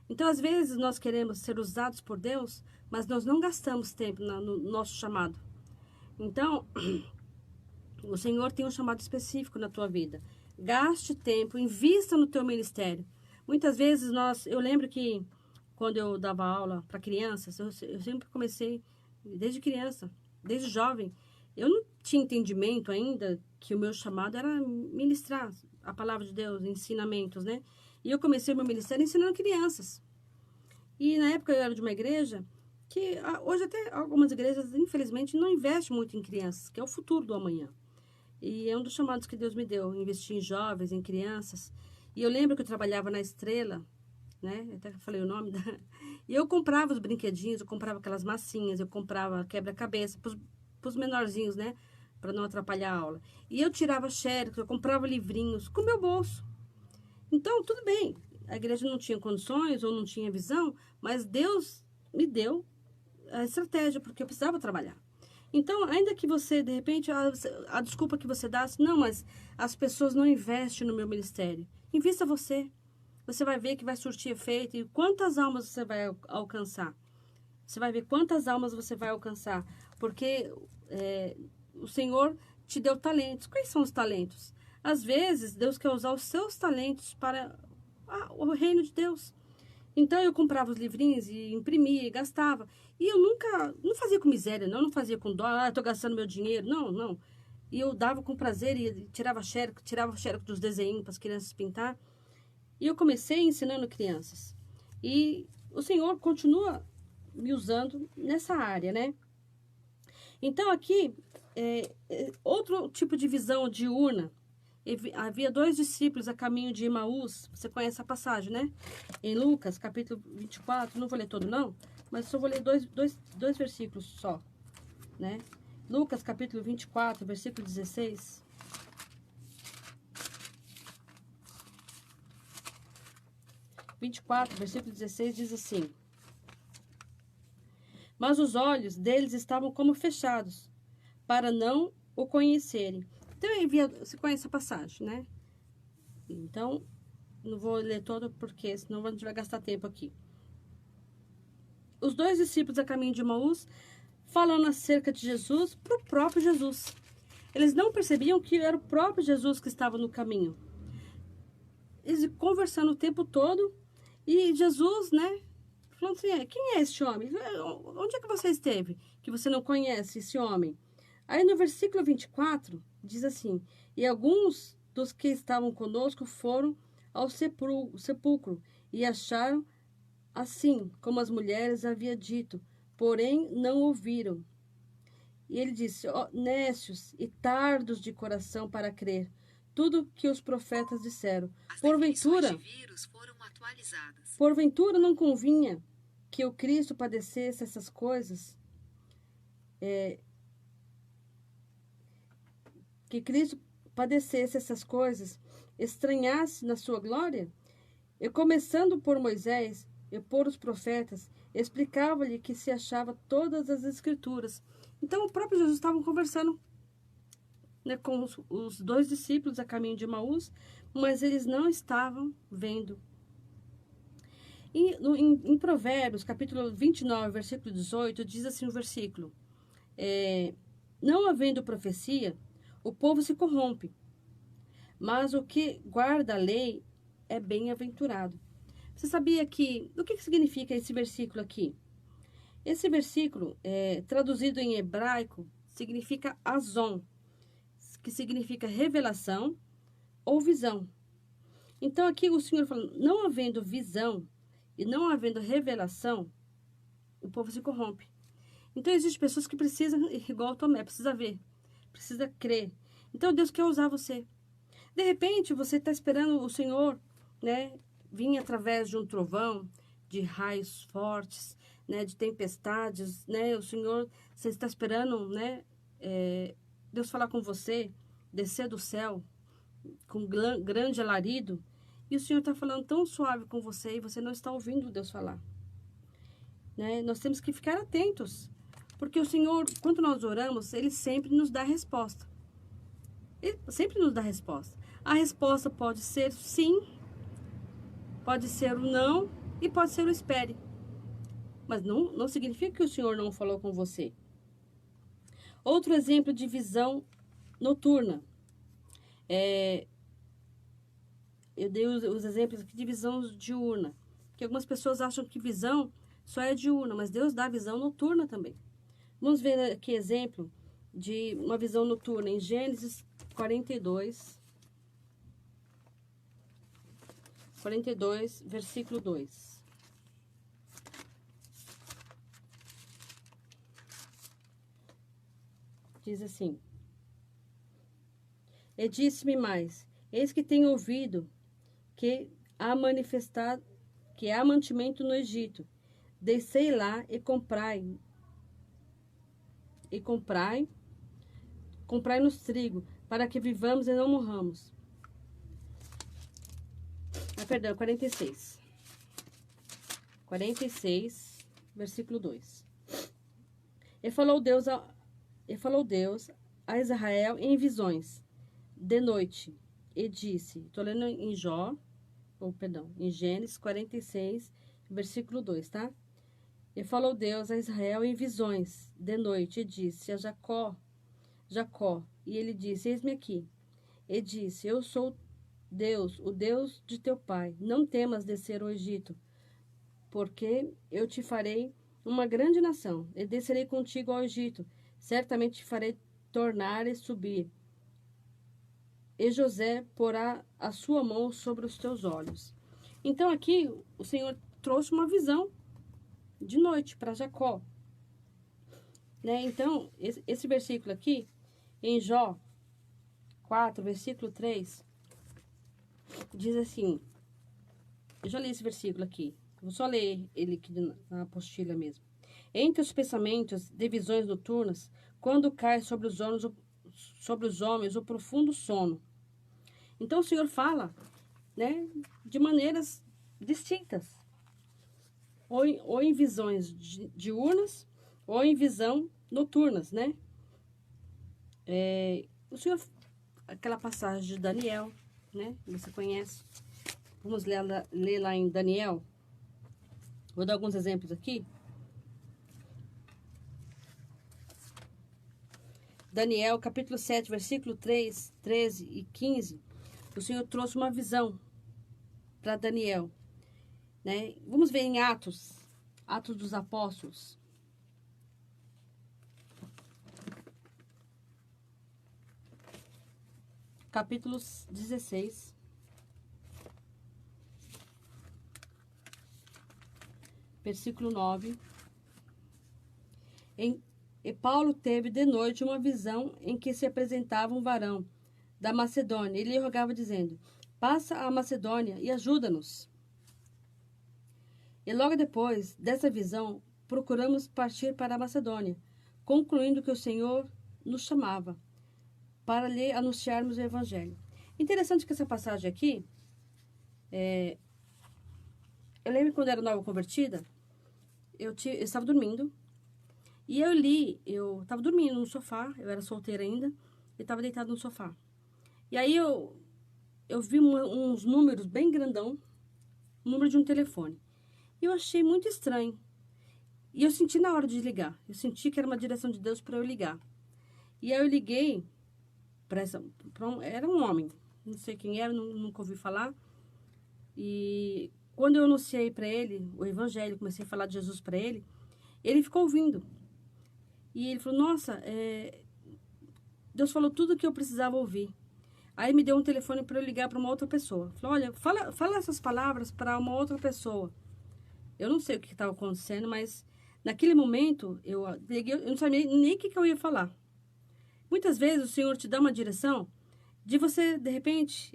Então, às vezes, nós queremos ser usados por Deus, mas nós não gastamos tempo no nosso chamado. Então, o Senhor tem um chamado específico na tua vida. Gaste tempo, invista no teu ministério. Muitas vezes eu lembro que quando eu dava aula para crianças, eu sempre comecei desde criança, desde jovem. Eu não tinha entendimento ainda que o meu chamado era ministrar a palavra de Deus, ensinamentos, né? E eu comecei o meu ministério ensinando crianças. E na época eu era de uma igreja que hoje até algumas igrejas, infelizmente, não investem muito em crianças, que é o futuro do amanhã. E é um dos chamados que Deus me deu, investir em jovens, em crianças. E eu lembro que eu trabalhava na Estrela, né? Até falei o nome. E eu comprava os brinquedinhos, eu comprava aquelas massinhas, eu comprava quebra-cabeça para os menorzinhos, né? Para não atrapalhar a aula. E eu tirava xerox, eu comprava livrinhos com o meu bolso. Então, tudo bem. A igreja não tinha condições ou não tinha visão, mas Deus me deu a estratégia, porque eu precisava trabalhar. Então, ainda que você, de repente, a desculpa que você dá, assim, não, mas as pessoas não investem no meu ministério. Invista você. Você vai ver que vai surtir efeito e quantas almas você vai alcançar. Você vai ver quantas almas você vai alcançar. Porque o Senhor te deu talentos. Quais são os talentos? Às vezes, Deus quer usar os seus talentos para o reino de Deus. Então, eu comprava os livrinhos e imprimia e gastava. E eu não fazia com miséria, não fazia com dó, estou gastando meu dinheiro. Não. E eu dava com prazer e tirava xerox dos desenhos para as crianças pintar. E eu comecei ensinando crianças. E o Senhor continua me usando nessa área, né? Então, aqui, outro tipo de visão diurna. Havia 2 discípulos a caminho de Emaús. Você conhece a passagem, né? Em Lucas, capítulo 24. Não vou ler todo, não. Mas só vou ler dois versículos só, né? Lucas, capítulo 24, versículo 16. Versículo 16 diz assim: mas os olhos deles estavam como fechados, para não o conhecerem. Então, você conhece a passagem, né? Então, não vou ler todo, porque senão a gente vai gastar tempo aqui. Os 2 discípulos a caminho de Emaús, falando acerca de Jesus para o próprio Jesus. Eles não percebiam que era o próprio Jesus que estava no caminho. Eles conversando o tempo todo, e Jesus, né? Falando assim, quem é esse homem? Onde é que você esteve? Que você não conhece esse homem? Aí no versículo 24, diz assim: e alguns dos que estavam conosco foram ao sepulcro e acharam assim como as mulheres havia dito, porém não ouviram. E ele disse: nécios e tardos de coração para crer tudo que os profetas disseram. Porventura não convinha que o Cristo padecesse essas coisas, estranhasse na sua glória? E começando por Moisés e por os profetas, explicava-lhe que se achava todas as escrituras. Então, o próprio Jesus estava conversando, né, com os dois discípulos a caminho de Emaús, mas eles não estavam vendo. E em Provérbios, capítulo 29, versículo 18, diz assim o versículo: não havendo profecia, o povo se corrompe, mas o que guarda a lei é bem-aventurado. Você sabia que... O que significa esse versículo aqui? Esse versículo, traduzido em hebraico, significa azon, que significa revelação ou visão. Então, aqui o Senhor fala, não havendo visão e não havendo revelação, o povo se corrompe. Então, existem pessoas que precisam, igual o Tomé, precisa ver, precisa crer. Então, Deus quer usar você. De repente, você está esperando o Senhor, né, vir através de um trovão, de raios fortes, né, de tempestades, né, o Senhor, você está esperando, né, Deus falar com você, descer do céu, com grande alarido, e o Senhor está falando tão suave com você e você não está ouvindo Deus falar. Né? Nós temos que ficar atentos, porque o Senhor, quando nós oramos, Ele sempre nos dá resposta. Ele sempre nos dá resposta. A resposta pode ser sim, pode ser o não e pode ser o espere. Mas não significa que o Senhor não falou com você. Outro exemplo de visão noturna. Eu dei os exemplos aqui de visão diurna. Porque algumas pessoas acham que visão só é diurna, mas Deus dá visão noturna também. Vamos ver aqui exemplo de uma visão noturna em Gênesis 42, versículo 2. Diz assim: E disse-me mais, eis que tenho ouvido que há mantimento no Egito. Descei lá e comprai nos trigo, para que vivamos e não morramos. Perdão, 46. 46, versículo 2. E falou Deus a Israel em visões, de noite, e disse, estou lendo em em Gênesis 46, versículo 2, tá? E falou Deus a Israel em visões, de noite, e disse a Jacó, e ele disse, eis-me aqui. E disse, eu sou Deus, o Deus de teu pai, não temas descer ao Egito, porque eu te farei uma grande nação, e descerei contigo ao Egito, certamente te farei tornar e subir. E José porá a sua mão sobre os teus olhos. Então aqui o Senhor trouxe uma visão de noite para Jacó. Né? Então, esse versículo aqui, em Jó 4, versículo 3, diz assim, eu já li esse versículo aqui, vou só ler ele aqui na apostila mesmo. Entre os pensamentos de visões noturnas, quando cai sobre os homens o profundo sono. Então o Senhor fala, né, de maneiras distintas. Ou em visões diurnas, ou em visão noturnas, né? O Senhor, aquela passagem de Daniel, né? Você conhece. Vamos ler lá em Daniel. Vou dar alguns exemplos aqui. Daniel, capítulo 7, versículo 3, 13 e 15. O Senhor trouxe uma visão para Daniel. Né? Vamos ver em Atos dos Apóstolos. Capítulo 16. Versículo 9. E Paulo teve de noite uma visão em que se apresentava um varão da Macedônia. Ele lhe rogava dizendo, passa a Macedônia e ajuda-nos. E logo depois dessa visão, procuramos partir para a Macedônia, concluindo que o Senhor nos chamava para lhe anunciarmos o Evangelho. Interessante que essa passagem aqui, eu lembro quando eu era nova convertida, eu estava dormindo, e eu estava dormindo no sofá, eu era solteira ainda, e estava deitada no sofá. E aí eu vi uns números bem grandão, o número de um telefone. E eu achei muito estranho. E eu senti na hora de ligar. Eu senti que era uma direção de Deus para eu ligar. E aí eu liguei era um homem. Não sei quem era, nunca ouvi falar. E quando eu anunciei para ele o evangelho, comecei a falar de Jesus para ele, ele ficou ouvindo. E ele falou, nossa, Deus falou tudo o que eu precisava ouvir. Aí me deu um telefone para eu ligar para uma outra pessoa. Falou, olha, fala essas palavras para uma outra pessoa. Eu não sei o que estava acontecendo, mas naquele momento eu liguei, eu não sabia nem o que eu ia falar. Muitas vezes o Senhor te dá uma direção de você, de repente,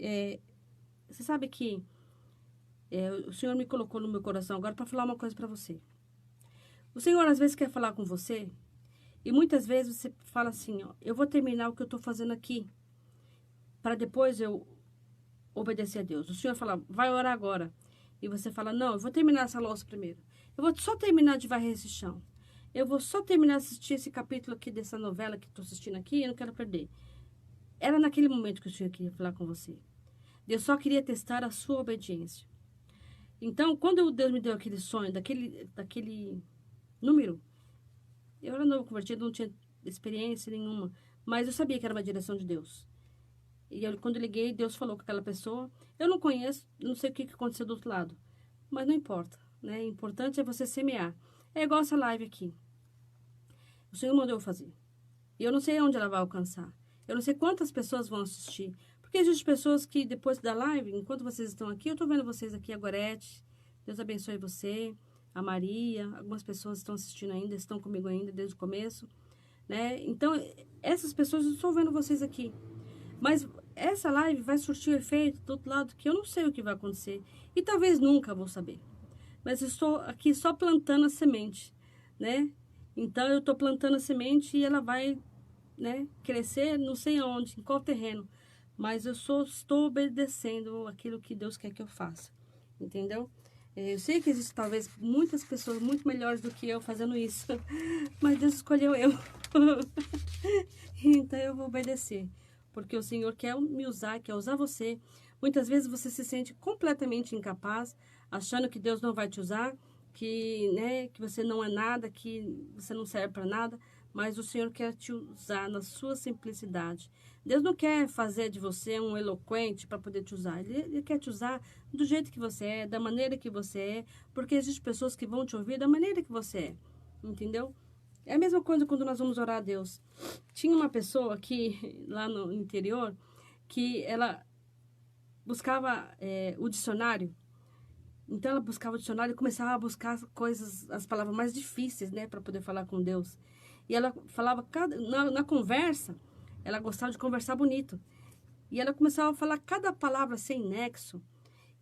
você sabe que o Senhor me colocou no meu coração agora para falar uma coisa para você. O Senhor às vezes quer falar com você e muitas vezes você fala assim, ó, eu vou terminar o que eu estou fazendo aqui para depois eu obedecer a Deus. O Senhor fala, vai orar agora. E você fala, não, eu vou terminar essa louça primeiro. Eu vou só terminar de varrer esse chão. Eu vou só terminar de assistir esse capítulo aqui dessa novela que estou assistindo aqui e eu não quero perder. Era naquele momento que o Senhor queria falar com você. Deus só queria testar a sua obediência. Então, quando Deus me deu aquele sonho, daquele número, eu era novo convertido, não tinha experiência nenhuma, mas eu sabia que era uma direção de Deus. E quando eu liguei, Deus falou com aquela pessoa. Eu não conheço, não sei o que aconteceu do outro lado. Mas não importa, né? O importante é você semear. É igual essa live aqui. O Senhor mandou eu fazer. E eu não sei onde ela vai alcançar. Eu não sei quantas pessoas vão assistir. Porque existem pessoas que depois da live, enquanto vocês estão aqui, eu estou vendo vocês aqui, a Gorete. Deus abençoe você, a Maria. Algumas pessoas estão assistindo ainda, estão comigo ainda desde o começo, né? Então, essas pessoas, eu estou vendo vocês aqui. Mas essa live vai surtir o efeito do outro lado que eu não sei o que vai acontecer. E talvez nunca vou saber. Mas eu estou aqui só plantando a semente, né? Então, eu estou plantando a semente e ela vai, né, crescer não sei aonde, em qual terreno. Mas eu só estou obedecendo aquilo que Deus quer que eu faça. Entendeu? Eu sei que existem talvez muitas pessoas muito melhores do que eu fazendo isso. Mas Deus escolheu eu. Então, eu vou obedecer. Porque o Senhor quer me usar, quer usar você. Muitas vezes você se sente completamente incapaz, achando que Deus não vai te usar, que você não é nada, que você não serve para nada, mas o Senhor quer te usar na sua simplicidade. Deus não quer fazer de você um eloquente para poder te usar. Ele quer te usar do jeito que você é, da maneira que você é, porque existem pessoas que vão te ouvir da maneira que você é. Entendeu? É a mesma coisa quando nós vamos orar a Deus. Tinha uma pessoa aqui, lá no interior, que ela buscava o dicionário. Então, ela buscava o dicionário e começava a buscar as palavras mais difíceis, né, para poder falar com Deus. E ela falava, na conversa, ela gostava de conversar bonito. E ela começava a falar cada palavra sem nexo.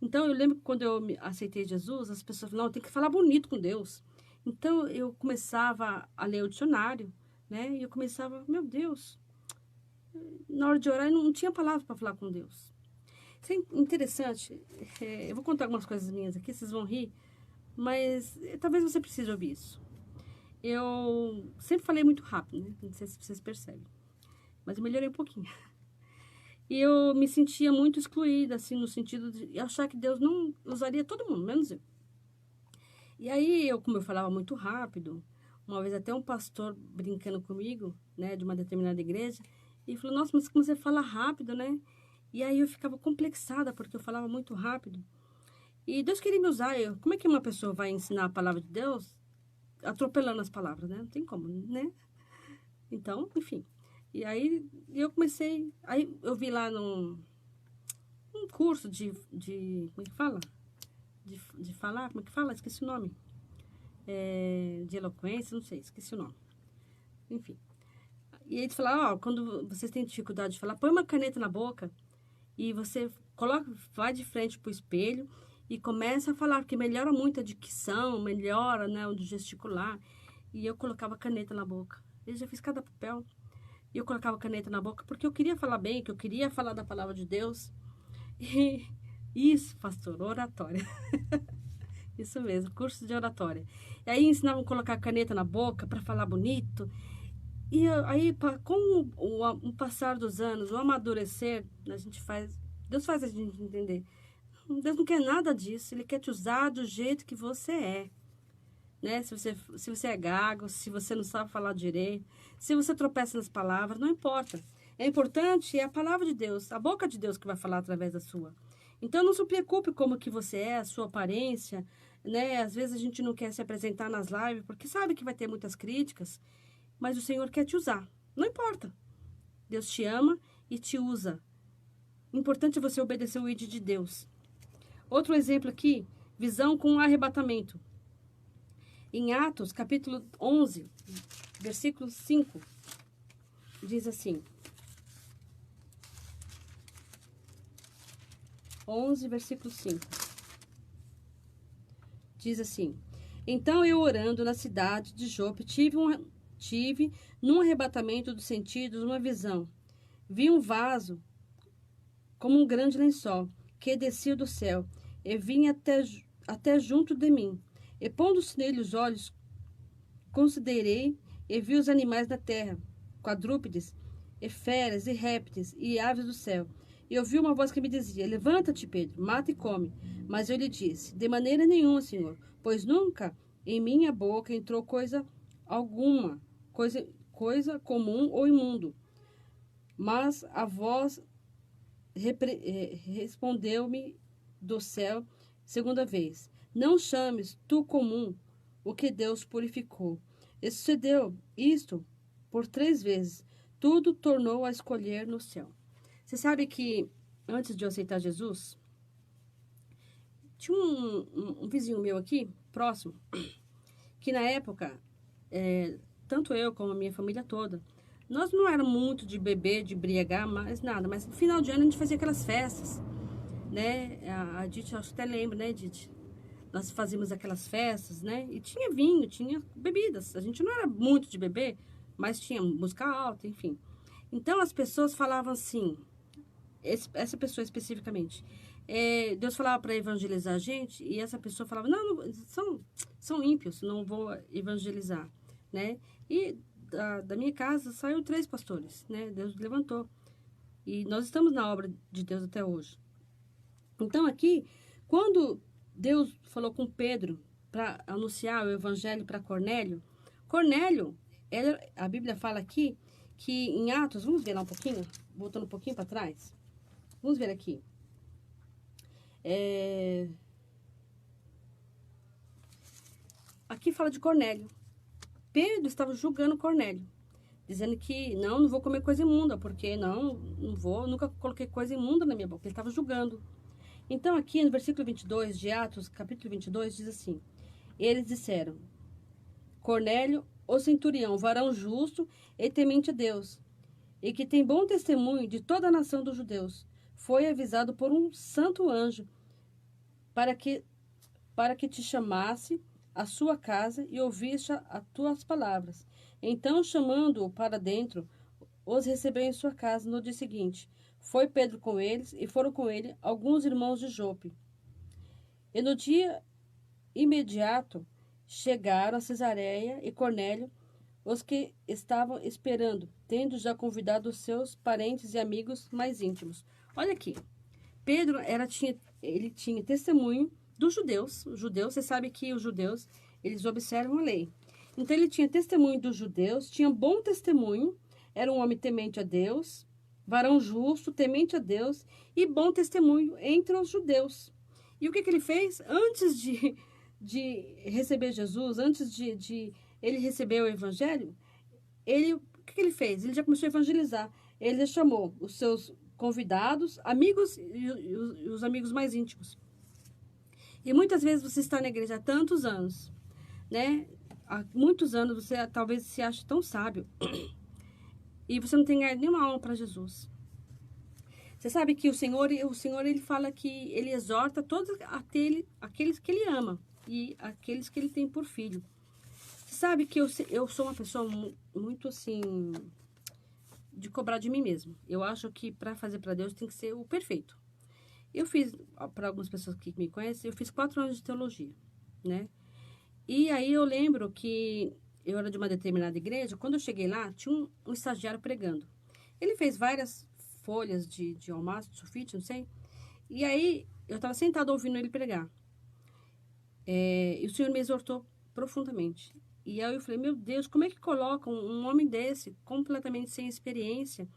Então, eu lembro que quando eu aceitei Jesus, as pessoas falavam, não, tem que falar bonito com Deus. Então, eu começava a ler o dicionário, né? E eu começava, meu Deus, na hora de orar, eu não tinha palavras para falar com Deus. Isso é interessante. Eu vou contar algumas coisas minhas aqui, vocês vão rir, mas talvez você precise ouvir isso. Eu sempre falei muito rápido, né? Não sei se vocês percebem, mas eu melhorei um pouquinho. E eu me sentia muito excluída, assim, no sentido de achar que Deus não usaria todo mundo, menos eu. E aí, como eu falava muito rápido, uma vez até um pastor brincando comigo, né, de uma determinada igreja, e falou, nossa, mas como você fala rápido, né? E aí eu ficava complexada, porque eu falava muito rápido. E Deus queria me usar. Como é que uma pessoa vai ensinar a palavra de Deus atropelando as palavras, né? Não tem como, né? Então, enfim. E aí eu comecei... Aí eu vi lá um curso de como é que fala? De falar, como é que fala? Esqueci o nome. De eloquência, não sei, esqueci o nome. Enfim. E eles falaram, quando vocês têm dificuldade de falar, põe uma caneta na boca e você vai de frente pro espelho e começa a falar, porque melhora muito a dicção, melhora, né, o de gesticular. E eu colocava caneta na boca. Eu já fiz cada papel. E eu colocava caneta na boca porque eu queria falar bem, que eu queria falar da palavra de Deus. E isso, pastor, oratória. Isso mesmo, curso de oratória. E aí ensinavam a colocar a caneta na boca para falar bonito. E aí, com o passar dos anos, o amadurecer, a gente faz, Deus faz a gente entender. Deus não quer nada disso, Ele quer te usar do jeito que você é. Né? Se você é gago, se você não sabe falar direito, se você tropeça nas palavras, não importa. É importante, é a palavra de Deus, a boca de Deus que vai falar através da sua. Então, não se preocupe como que você é, a sua aparência, né? Às vezes a gente não quer se apresentar nas lives, porque sabe que vai ter muitas críticas, mas o Senhor quer te usar. Não importa. Deus te ama e te usa. O importante é você obedecer o ID de Deus. Outro exemplo aqui, visão com arrebatamento. Em Atos, capítulo 11, versículo 5, diz assim. 11, versículo 5. Diz assim: Então eu orando na cidade de Jope, tive num arrebatamento dos sentidos uma visão. Vi um vaso como um grande lençol que descia do céu e vinha até junto de mim. E pondo-se nele os olhos, considerei e vi os animais da terra, quadrúpedes, e feras, e répteis, e aves do céu. E ouvi uma voz que me dizia: Levanta-te, Pedro, mata e come. Mas eu lhe disse: De maneira nenhuma, Senhor, pois nunca em minha boca entrou coisa alguma, coisa comum ou imundo. Mas a voz respondeu-me do céu segunda vez: Não chames tu comum o que Deus purificou. E sucedeu isto por 3 vezes. Tudo tornou a escolher no céu. Você sabe que antes de eu aceitar Jesus, tinha um vizinho meu aqui, próximo, que na época, tanto eu como a minha família toda, nós não éramos muito de beber, de embriagar, mais nada. Mas no final de ano a gente fazia aquelas festas, né? A Dite, acho que até lembra, né, Dite? Nós fazíamos aquelas festas, né? E tinha vinho, tinha bebidas. A gente não era muito de beber, mas tinha música alta, enfim. Então as pessoas falavam assim, essa pessoa especificamente, Deus falava para evangelizar a gente, e essa pessoa falava: não, são ímpios, não vou evangelizar, né? E da minha casa saiu 3 pastores, né? Deus levantou. E nós estamos na obra de Deus até hoje. Então aqui, quando Deus falou com Pedro para anunciar o evangelho para Cornélio, Cornélio, a Bíblia fala aqui que em Atos, vamos ver lá um pouquinho, voltando um pouquinho para trás, vamos ver aqui. Aqui fala de Cornélio. Pedro estava julgando Cornélio, dizendo que não vou comer coisa imunda, porque não vou, nunca coloquei coisa imunda na minha boca. Ele estava julgando. Então aqui no versículo 22 de Atos, capítulo 22, diz assim: Eles disseram: Cornélio, o centurião, varão justo e temente a Deus, e que tem bom testemunho de toda a nação dos judeus, foi avisado por um santo anjo para que te chamasse à sua casa e ouvisse as tuas palavras. Então, chamando-o para dentro, os recebeu em sua casa no dia seguinte. Foi Pedro com eles, e foram com ele alguns irmãos de Jope. E no dia imediato chegaram a Cesareia, e Cornélio, os que estavam esperando, tendo já convidado os seus parentes e amigos mais íntimos. Olha aqui, Pedro ele tinha testemunho dos judeus. Os judeus, você sabe que os judeus, eles observam a lei. Então ele tinha testemunho dos judeus, tinha bom testemunho, era um homem temente a Deus, varão justo, temente a Deus e bom testemunho entre os judeus. E o que ele fez? Antes de receber Jesus, antes de ele receber o evangelho, o que ele fez? Ele já começou a evangelizar. Ele chamou os seus convidados, amigos e os amigos mais íntimos. E muitas vezes você está na igreja há tantos anos, né? Há muitos anos você talvez se ache tão sábio e você não tem nenhuma alma para Jesus. Você sabe que o Senhor ele fala que ele exorta todos aqueles que ele ama e aqueles que ele tem por filho. Você sabe que eu sou uma pessoa muito assim de cobrar de mim mesmo. Eu acho que para fazer para Deus tem que ser o perfeito. Eu fiz, para algumas pessoas que me conhecem, eu fiz 4 anos de teologia. né? E aí eu lembro que eu era de uma determinada igreja, quando eu cheguei lá, tinha um estagiário pregando. Ele fez várias folhas de almaço, de sulfite, não sei. E aí eu estava sentada ouvindo ele pregar. E o Senhor me exortou profundamente. E aí eu falei, meu Deus, como é que colocam um homem desse, completamente sem experiência,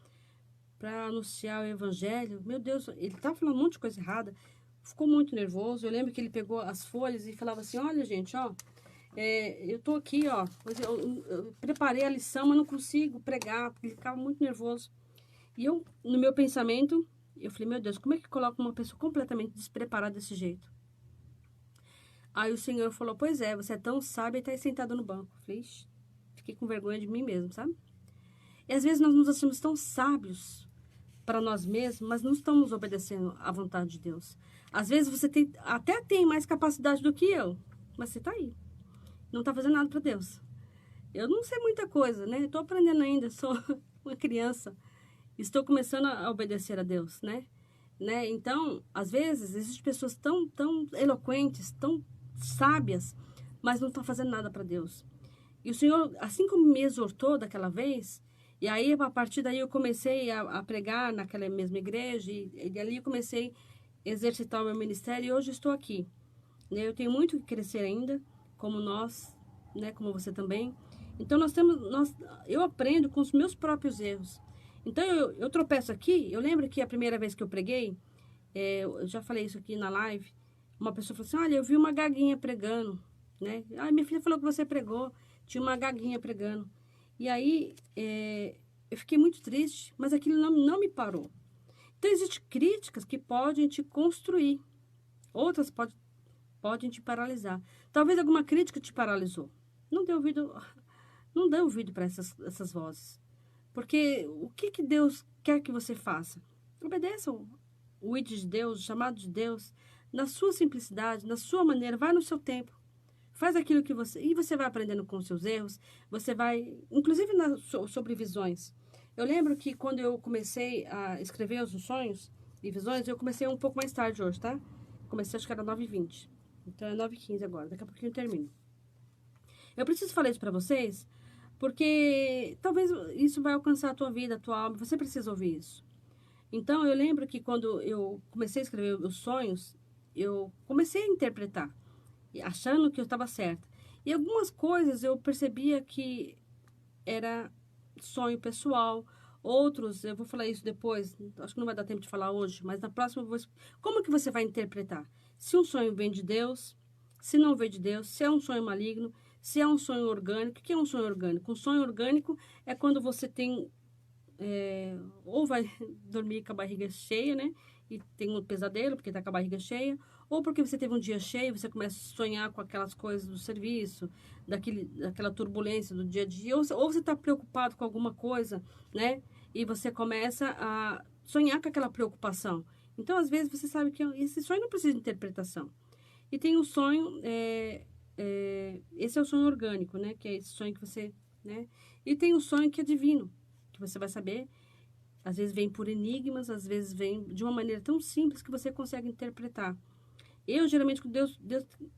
para anunciar o evangelho? Meu Deus, ele estava falando um monte de coisa errada. Ficou muito nervoso. Eu lembro que ele pegou as folhas e falava assim, olha, gente, ó, eu tô aqui, ó, eu preparei a lição, mas não consigo pregar, porque ele ficava muito nervoso. E eu, no meu pensamento, eu falei, meu Deus, como é que coloca uma pessoa completamente despreparada desse jeito? Aí o Senhor falou, pois é, você é tão sábio e tá aí sentado no banco. Eu falei, ixi, fiquei com vergonha de mim mesmo, sabe? E às vezes nós nos achamos tão sábios para nós mesmos, mas não estamos obedecendo à vontade de Deus. Às vezes você até tem mais capacidade do que eu, mas você tá aí. Não tá fazendo nada para Deus. Eu não sei muita coisa, né? Estou aprendendo ainda, sou uma criança. Estou começando a obedecer a Deus, né? Então, às vezes, existem pessoas tão eloquentes, tão sábias, mas não estão fazendo nada para Deus. E o Senhor, assim como me exortou daquela vez, e aí, a partir daí, eu comecei a pregar naquela mesma igreja, e ali eu comecei a exercitar o meu ministério, e hoje estou aqui. Né? Eu tenho muito que crescer ainda, como nós, né? Como você também. Então, eu aprendo com os meus próprios erros. Então, eu tropeço aqui. Eu lembro que a primeira vez que eu preguei, eu já falei isso aqui na live, uma pessoa falou assim, olha, eu vi uma gaguinha pregando, né? Ah, minha filha falou que você pregou, tinha uma gaguinha pregando. E aí, eu fiquei muito triste, mas aquilo não me parou. Então, existem críticas que podem te construir, outras podem te paralisar. Talvez alguma crítica te paralisou. Não dê ouvido para essas vozes. Porque o que Deus quer que você faça? Obedeça o ID de Deus, o chamado de Deus, na sua simplicidade, na sua maneira, vai no seu tempo. Faz aquilo que você... E você vai aprendendo com os seus erros, você vai... Inclusive sobre visões. Eu lembro que quando eu comecei a escrever os sonhos e visões, eu comecei um pouco mais tarde hoje, tá? Comecei, acho que era 9h20. Então é 9h15 agora, daqui a pouquinho eu termino. Eu preciso falar isso para vocês, porque talvez isso vai alcançar a tua vida, a tua alma, você precisa ouvir isso. Então, eu lembro que quando eu comecei a escrever os sonhos, eu comecei a interpretar, achando que eu estava certa. E algumas coisas eu percebia que era sonho pessoal, outros, eu vou falar isso depois, acho que não vai dar tempo de falar hoje, mas na próxima eu vou... Como que você vai interpretar? Se um sonho vem de Deus, se não vem de Deus, se é um sonho maligno, se é um sonho orgânico. O que é um sonho orgânico? Um sonho orgânico é quando você tem... ou vai dormir com a barriga cheia, né? E tem um pesadelo porque está com a barriga cheia. Ou porque você teve um dia cheio, você começa a sonhar com aquelas coisas do serviço, daquela turbulência do dia a dia. Ou você está preocupado com alguma coisa, né? E você começa a sonhar com aquela preocupação. Então, às vezes, você sabe que esse sonho não precisa de interpretação. E tem o sonho... esse é o sonho orgânico, né? Que é esse sonho que você... né? E tem o sonho que é divino, que você vai saber, às vezes vem por enigmas, às vezes vem de uma maneira tão simples que você consegue interpretar. Eu, geralmente,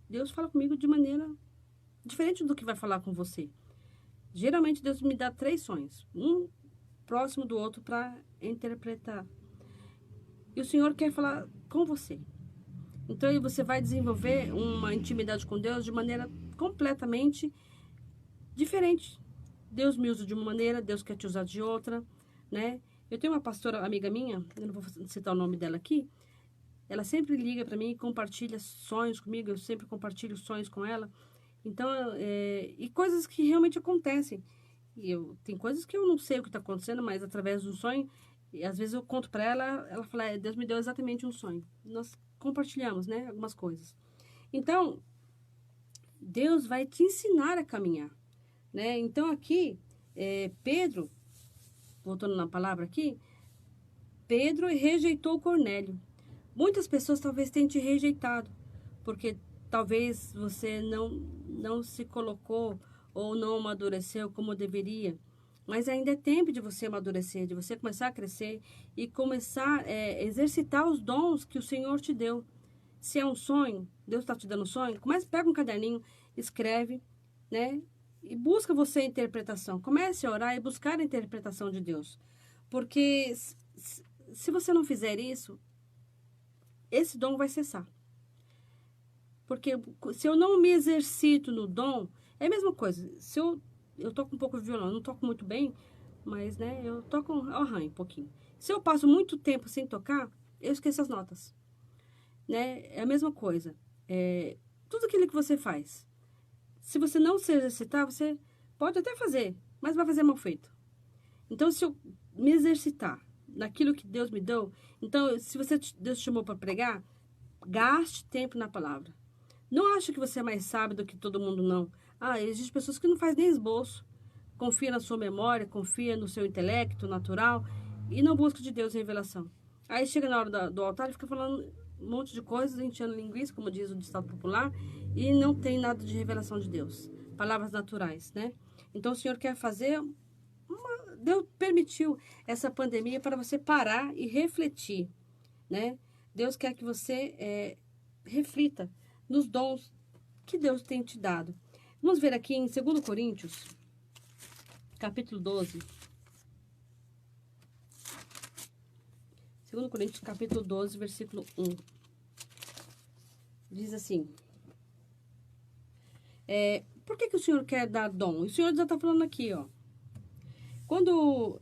Deus fala comigo de maneira diferente do que vai falar com você. Geralmente, Deus me dá 3 sonhos, um próximo do outro para interpretar. E o Senhor quer falar com você. Então, aí você vai desenvolver uma intimidade com Deus de maneira completamente diferente. Deus me usa de uma maneira, Deus quer te usar de outra, né? Eu tenho uma pastora amiga minha, eu não vou citar o nome dela aqui, ela sempre liga para mim e compartilha sonhos comigo, eu sempre compartilho sonhos com ela. Então, e coisas que realmente acontecem. Tem coisas que eu não sei o que está acontecendo, mas através do sonho, e às vezes eu conto para ela, ela fala, Deus me deu exatamente um sonho. Nós compartilhamos, né, algumas coisas. Então, Deus vai te ensinar a caminhar, né? Então, aqui, Pedro, voltando na palavra aqui, Pedro rejeitou Cornélio. Muitas pessoas talvez tenham te rejeitado, porque talvez você não se colocou ou não amadureceu como deveria. Mas ainda é tempo de você amadurecer, de você começar a crescer e começar a exercitar os dons que o Senhor te deu. Se é um sonho, Deus está te dando um sonho, pega um caderninho, escreve, né? E busca você a interpretação. Comece a orar e buscar a interpretação de Deus. Porque se você não fizer isso, esse dom vai cessar. Porque se eu não me exercito no dom, é a mesma coisa. Se eu toco um pouco de violão, eu não toco muito bem, mas, né, eu arranho um pouquinho. Se eu passo muito tempo sem tocar, eu esqueço as notas. Né? É a mesma coisa. Tudo aquilo que você faz. Se você não se exercitar, você pode até fazer, mas vai fazer mal feito. Então, se eu me exercitar naquilo que Deus me deu, então, se Deus te chamou para pregar, gaste tempo na palavra. Não ache que você é mais sábio do que todo mundo, não. Existem pessoas que não fazem nem esboço. Confia na sua memória, confia no seu intelecto natural e não busca de Deus revelação. Aí chega na hora do altar e fica falando um monte de coisas, enchendo linguiça, como diz o ditado popular, e não tem nada de revelação de Deus. Palavras naturais, né? Então o Senhor quer fazer Deus permitiu essa pandemia para você parar e refletir, né? Deus quer que você reflita nos dons que Deus tem te dado. Vamos ver aqui em 2 Coríntios, capítulo 12. 2 Coríntios, capítulo 12, versículo 1. Diz assim: por que o Senhor quer dar dom? O Senhor já está falando aqui, ó. Quando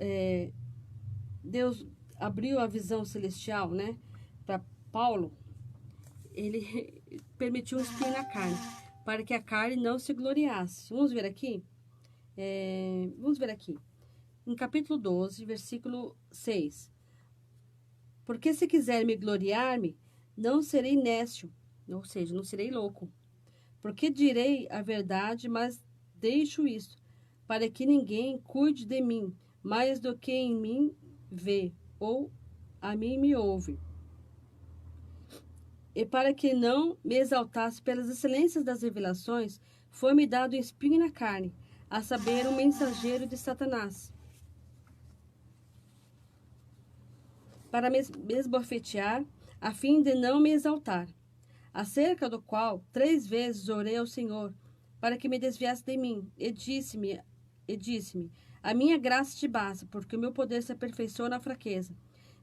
Deus abriu a visão celestial, né, para Paulo, ele permitiu um espinho na carne, para que a carne não se gloriasse. Vamos ver aqui? Em capítulo 12, versículo 6. Porque se quiser me gloriar-me, não serei nécio, ou seja, não serei louco. Porque direi a verdade, mas deixo isso, para que ninguém cuide de mim, mais do que em mim vê, ou a mim me ouve. E para que não me exaltasse pelas excelências das revelações, foi-me dado um espinho na carne, a saber, um mensageiro de Satanás, para me esbofetear, a fim de não me exaltar, acerca do qual 3 vezes orei ao Senhor, para que me desviasse de mim, e disse-me, a minha graça te basta, porque o meu poder se aperfeiçoa na fraqueza.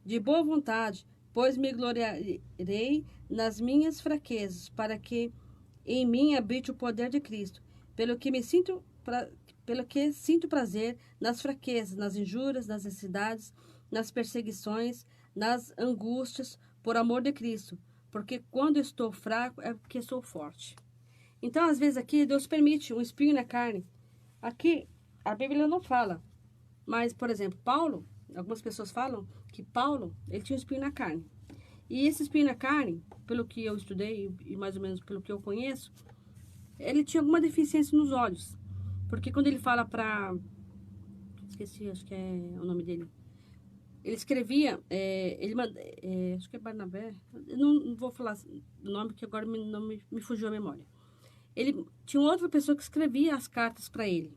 De boa vontade, pois me gloriarei nas minhas fraquezas, para que em mim habite o poder de Cristo, pelo que sinto prazer nas fraquezas, nas injúrias, nas necessidades, nas perseguições, nas angústias, por amor de Cristo, porque quando estou fraco é porque sou forte. Então, às vezes aqui, Deus permite um espinho na carne. Aqui, a Bíblia não fala, mas, por exemplo, Paulo, algumas pessoas falam que Paulo, ele tinha um espinho na carne. E esse espinho na carne, pelo que eu estudei e mais ou menos pelo que eu conheço, ele tinha alguma deficiência nos olhos. Porque quando ele fala para... Esqueci, acho que é o nome dele. Ele escrevia, acho que é Barnabé, eu não vou falar o nome, porque agora não me fugiu a memória. Ele tinha outra pessoa que escrevia as cartas para ele.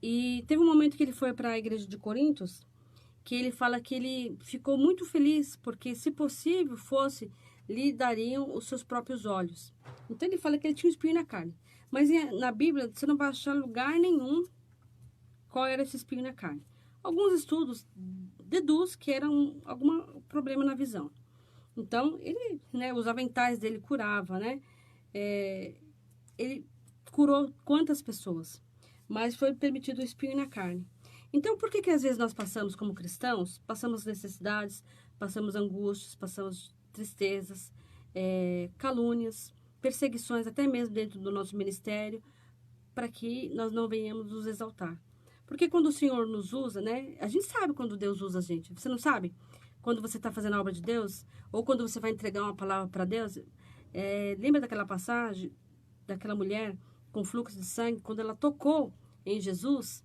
E teve um momento que ele foi para a igreja de Coríntios, que ele fala que ele ficou muito feliz, porque se possível fosse, lhe dariam os seus próprios olhos. Então ele fala que ele tinha um espinho na carne. Mas na Bíblia você não vai achar lugar nenhum qual era esse espinho na carne. Alguns estudos deduz que era algum problema na visão. Então, ele, né, os aventais dele curava, né? Ele curou quantas pessoas? Mas foi permitido o espinho na carne. Então, por que às vezes nós passamos como cristãos, passamos necessidades, passamos angústias, passamos tristezas, calúnias, perseguições, até mesmo dentro do nosso ministério, para que nós não venhamos nos exaltar? Porque quando o Senhor nos usa, né? A gente sabe quando Deus usa a gente. Você não sabe? Quando você está fazendo a obra de Deus, ou quando você vai entregar uma palavra para Deus. Lembra daquela passagem, daquela mulher com fluxo de sangue, quando ela tocou em Jesus,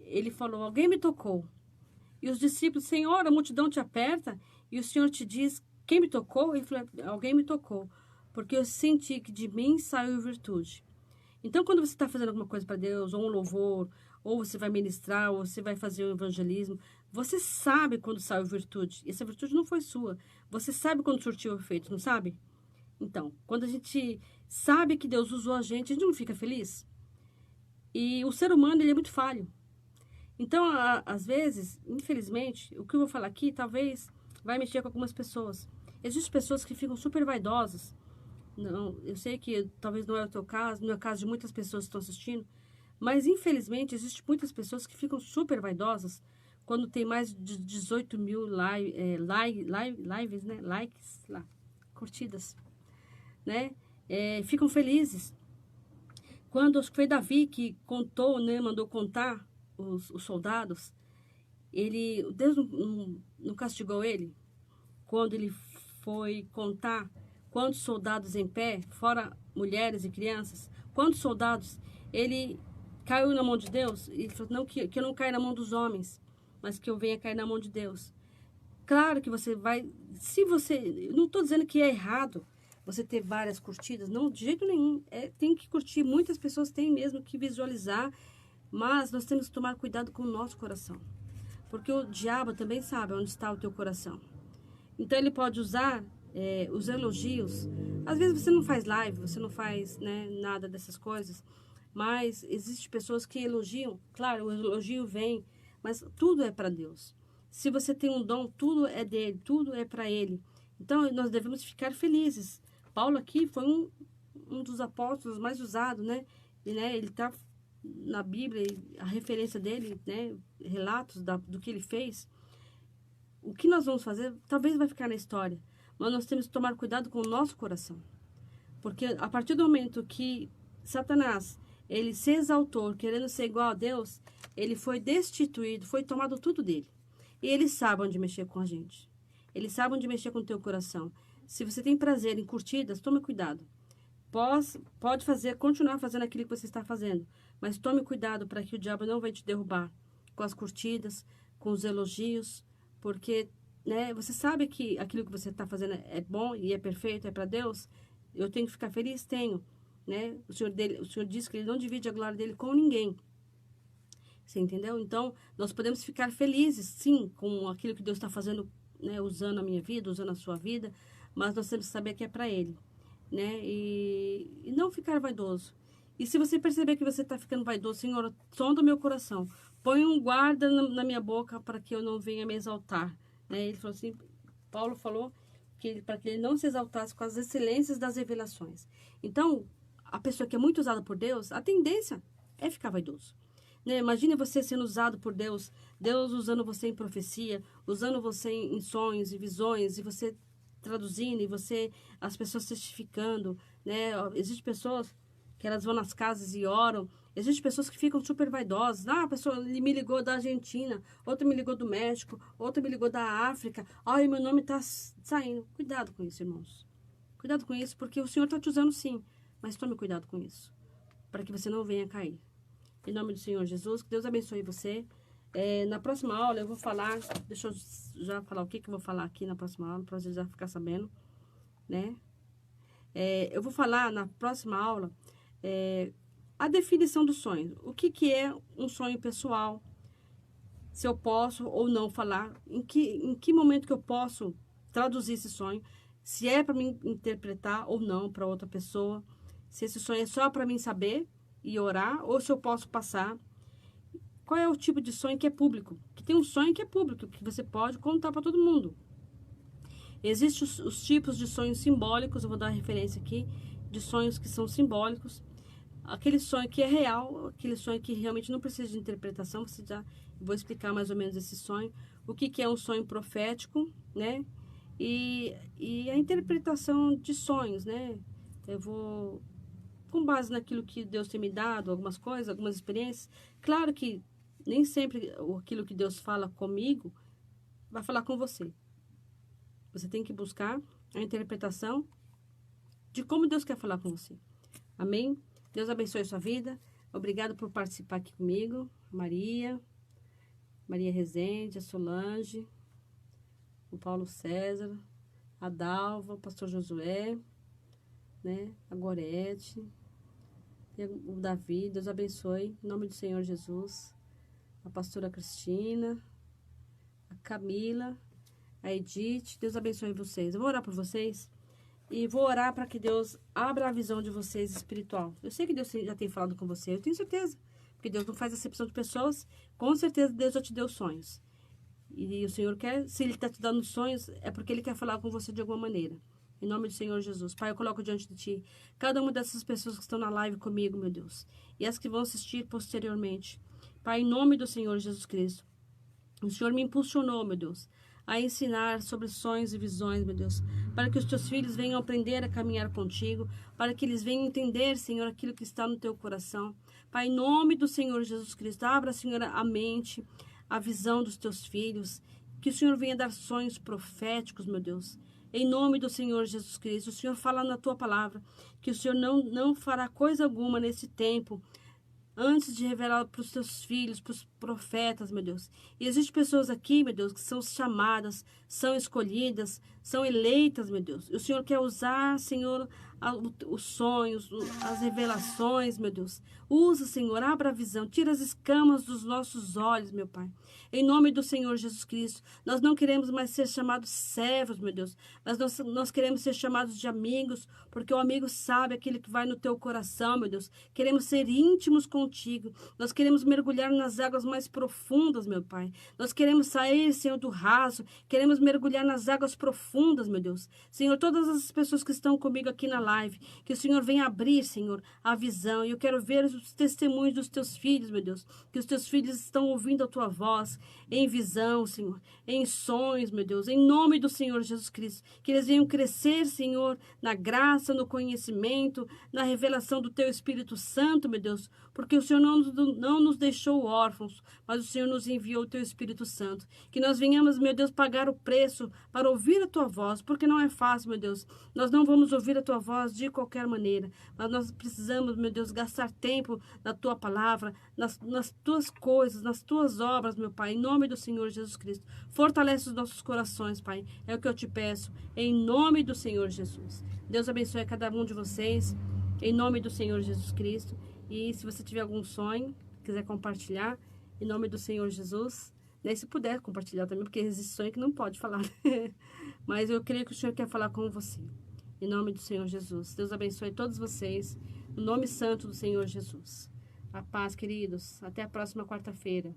ele falou, alguém me tocou. E os discípulos, Senhor, a multidão te aperta, e o Senhor te diz, quem me tocou? Ele falou, alguém me tocou, porque eu senti que de mim saiu virtude. Então, quando você está fazendo alguma coisa para Deus, ou um louvor, ou você vai ministrar, ou você vai fazer o evangelismo. Você sabe quando saiu virtude. E essa virtude não foi sua. Você sabe quando surtiu efeito, não sabe? Então, quando a gente sabe que Deus usou a gente não fica feliz? E o ser humano, ele é muito falho. Então, às vezes, infelizmente, o que eu vou falar aqui, talvez vai mexer com algumas pessoas. Existem pessoas que ficam super vaidosas. Não, eu sei que talvez não é o teu caso, não é o caso de muitas pessoas que estão assistindo, mas infelizmente existem muitas pessoas que ficam super vaidosas quando tem mais de 18 mil lives, né? Likes, lá, curtidas, né? Ficam felizes. Quando acho que foi Davi que contou, né? Mandou contar os soldados, Deus não castigou ele quando ele foi contar quantos soldados em pé, fora mulheres e crianças, quantos soldados, ele caiu na mão de Deus, e ele falou, não, que eu não caia na mão dos homens, mas que eu venha cair na mão de Deus. Claro que você vai, se você, não estou dizendo que é errado você ter várias curtidas, não, de jeito nenhum, tem que curtir, muitas pessoas têm mesmo que visualizar, mas nós temos que tomar cuidado com o nosso coração, porque o diabo também sabe onde está o teu coração. Então ele pode usar os elogios. Às vezes você não faz live, você não faz, né, nada dessas coisas, mas existem pessoas que elogiam. Claro, o elogio vem, mas tudo é para Deus. Se você tem um dom, tudo é dele, tudo é para ele. Então nós devemos ficar felizes. Paulo aqui foi um dos apóstolos mais usados, né? E, né, ele está na Bíblia, a referência dele, né, relatos do que ele fez. O que nós vamos fazer, talvez vai ficar na história, mas nós temos que tomar cuidado com o nosso coração. Porque a partir do momento que Satanás, ele se exaltou, querendo ser igual a Deus, ele foi destituído, foi tomado tudo dele. E ele sabe onde mexer com a gente. Ele sabe onde mexer com o teu coração. Se você tem prazer em curtidas, tome cuidado. Pode continuar fazendo aquilo que você está fazendo, mas tome cuidado para que o diabo não vai te derrubar com as curtidas, com os elogios, porque, né, você sabe que aquilo que você está fazendo é bom e é perfeito, é para Deus. Eu tenho que ficar feliz? Tenho, né? O Senhor disse que ele não divide a glória dele com ninguém. Você entendeu? Então, nós podemos ficar felizes, sim, com aquilo que Deus está fazendo, né, usando a minha vida, usando a sua vida, mas nós temos que saber que é para Ele, né? E não ficar vaidoso. E se você perceber que você está ficando vaidoso, Senhor, sonda o meu coração. Põe um guarda na minha boca para que eu não venha me exaltar. Né? Ele falou assim, Paulo falou para que ele não se exaltasse com as excelências das revelações. Então, a pessoa que é muito usada por Deus, a tendência é ficar vaidoso. Né? Imagine você sendo usado por Deus, Deus usando você em profecia, usando você em sonhos e visões, e você traduzindo, e as pessoas testificando. Né? Existem pessoas que elas vão nas casas e oram. Existem pessoas que ficam super vaidosas. Ah, a pessoa me ligou da Argentina, outra me ligou do México, outra me ligou da África. Ai, meu nome está saindo. Cuidado com isso, irmãos. Cuidado com isso, porque o Senhor está te usando sim. Mas tome cuidado com isso, para que você não venha cair. Em nome do Senhor Jesus, que Deus abençoe você. Na próxima aula eu vou falar, deixa eu já falar o que eu vou falar aqui na próxima aula, para você já ficar sabendo, né? Eu vou falar na próxima aula a definição do sonho. O que é um sonho pessoal? Se eu posso ou não falar, em que momento que eu posso traduzir esse sonho? Se é para mim interpretar ou não para outra pessoa? Se esse sonho é só para mim saber e orar, ou se eu posso passar? Qual é o tipo de sonho que é público? Que tem um sonho que é público, que você pode contar para todo mundo. Existem os tipos de sonhos simbólicos, eu vou dar uma referência aqui, de sonhos que são simbólicos. Aquele sonho que é real, aquele sonho que realmente não precisa de interpretação, vou explicar mais ou menos esse sonho. O que é um sonho profético, né? E a interpretação de sonhos, né? Eu vou, com base naquilo que Deus tem me dado, algumas coisas, algumas experiências. Claro que nem sempre aquilo que Deus fala comigo vai falar com você. Você tem que buscar a interpretação de como Deus quer falar com você. Amém? Deus abençoe a sua vida. Obrigado por participar aqui comigo. Maria Rezende, a Solange, o Paulo César, a Dalva, o pastor Josué, né? A Gorete, o Davi. Deus abençoe. Em nome do Senhor Jesus. a pastora Cristina, a Camila, a Edith. Deus abençoe vocês. Eu vou orar por vocês e vou orar para que Deus abra a visão de vocês espiritual. Eu sei que Deus já tem falado com você, eu tenho certeza, porque Deus não faz acepção de pessoas. Com certeza Deus já te deu sonhos. E o Senhor quer, se Ele está te dando sonhos, é porque Ele quer falar com você de alguma maneira. Em nome do Senhor Jesus. Pai, eu coloco diante de Ti cada uma dessas pessoas que estão na live comigo, meu Deus, e as que vão assistir posteriormente. Pai, em nome do Senhor Jesus Cristo, o Senhor me impulsionou, meu Deus, a ensinar sobre sonhos e visões, meu Deus, para que os Teus filhos venham aprender a caminhar contigo, para que eles venham entender, Senhor, aquilo que está no Teu coração. Pai, em nome do Senhor Jesus Cristo, abra, Senhor, a mente, a visão dos Teus filhos, que o Senhor venha dar sonhos proféticos, meu Deus. Em nome do Senhor Jesus Cristo, o Senhor fala na Tua palavra, que o Senhor não fará coisa alguma nesse tempo, antes de revelar para os Teus filhos, para os profetas, meu Deus. E existem pessoas aqui, meu Deus, que são chamadas, são escolhidas, são eleitas, meu Deus. E o Senhor quer usar, Senhor, os sonhos, as revelações, meu Deus. Usa, Senhor, abra a visão, tira as escamas dos nossos olhos, meu Pai. Em nome do Senhor Jesus Cristo, nós não queremos mais ser chamados servos, meu Deus, mas nós queremos ser chamados de amigos, porque o amigo sabe aquilo que vai no teu coração, meu Deus. Queremos ser íntimos contigo, nós queremos mergulhar nas águas mais profundas, meu Pai. Nós queremos sair, Senhor, do raso, queremos mergulhar nas águas profundas, meu Deus. Senhor, todas as pessoas que estão comigo aqui na live, que o Senhor venha abrir, Senhor, a visão, e eu quero ver os testemunhos dos teus filhos, meu Deus, que os teus filhos estão ouvindo a tua voz, em visão, Senhor, em sonhos, meu Deus, em nome do Senhor Jesus Cristo, que eles venham crescer, Senhor, na graça, no conhecimento, na revelação do Teu Espírito Santo, meu Deus, porque o Senhor não nos deixou órfãos, mas o Senhor nos enviou o Teu Espírito Santo, que nós venhamos, meu Deus, pagar o preço para ouvir a Tua voz, porque não é fácil, meu Deus, nós não vamos ouvir a Tua voz de qualquer maneira, mas nós precisamos, meu Deus, gastar tempo na Tua palavra, nas Tuas coisas, nas Tuas obras, meu Pai, em nome do Senhor Jesus Cristo. Fortalece os nossos corações, Pai. É o que eu te peço, em nome do Senhor Jesus. Deus abençoe a cada um de vocês, em nome do Senhor Jesus Cristo. E se você tiver algum sonho, quiser compartilhar, em nome do Senhor Jesus, né? Se puder compartilhar também, porque existe sonho que não pode falar. Mas eu creio que o Senhor quer falar com você. Em nome do Senhor Jesus. Deus abençoe todos vocês, no nome santo do Senhor Jesus. A paz, queridos. Até a próxima quarta-feira.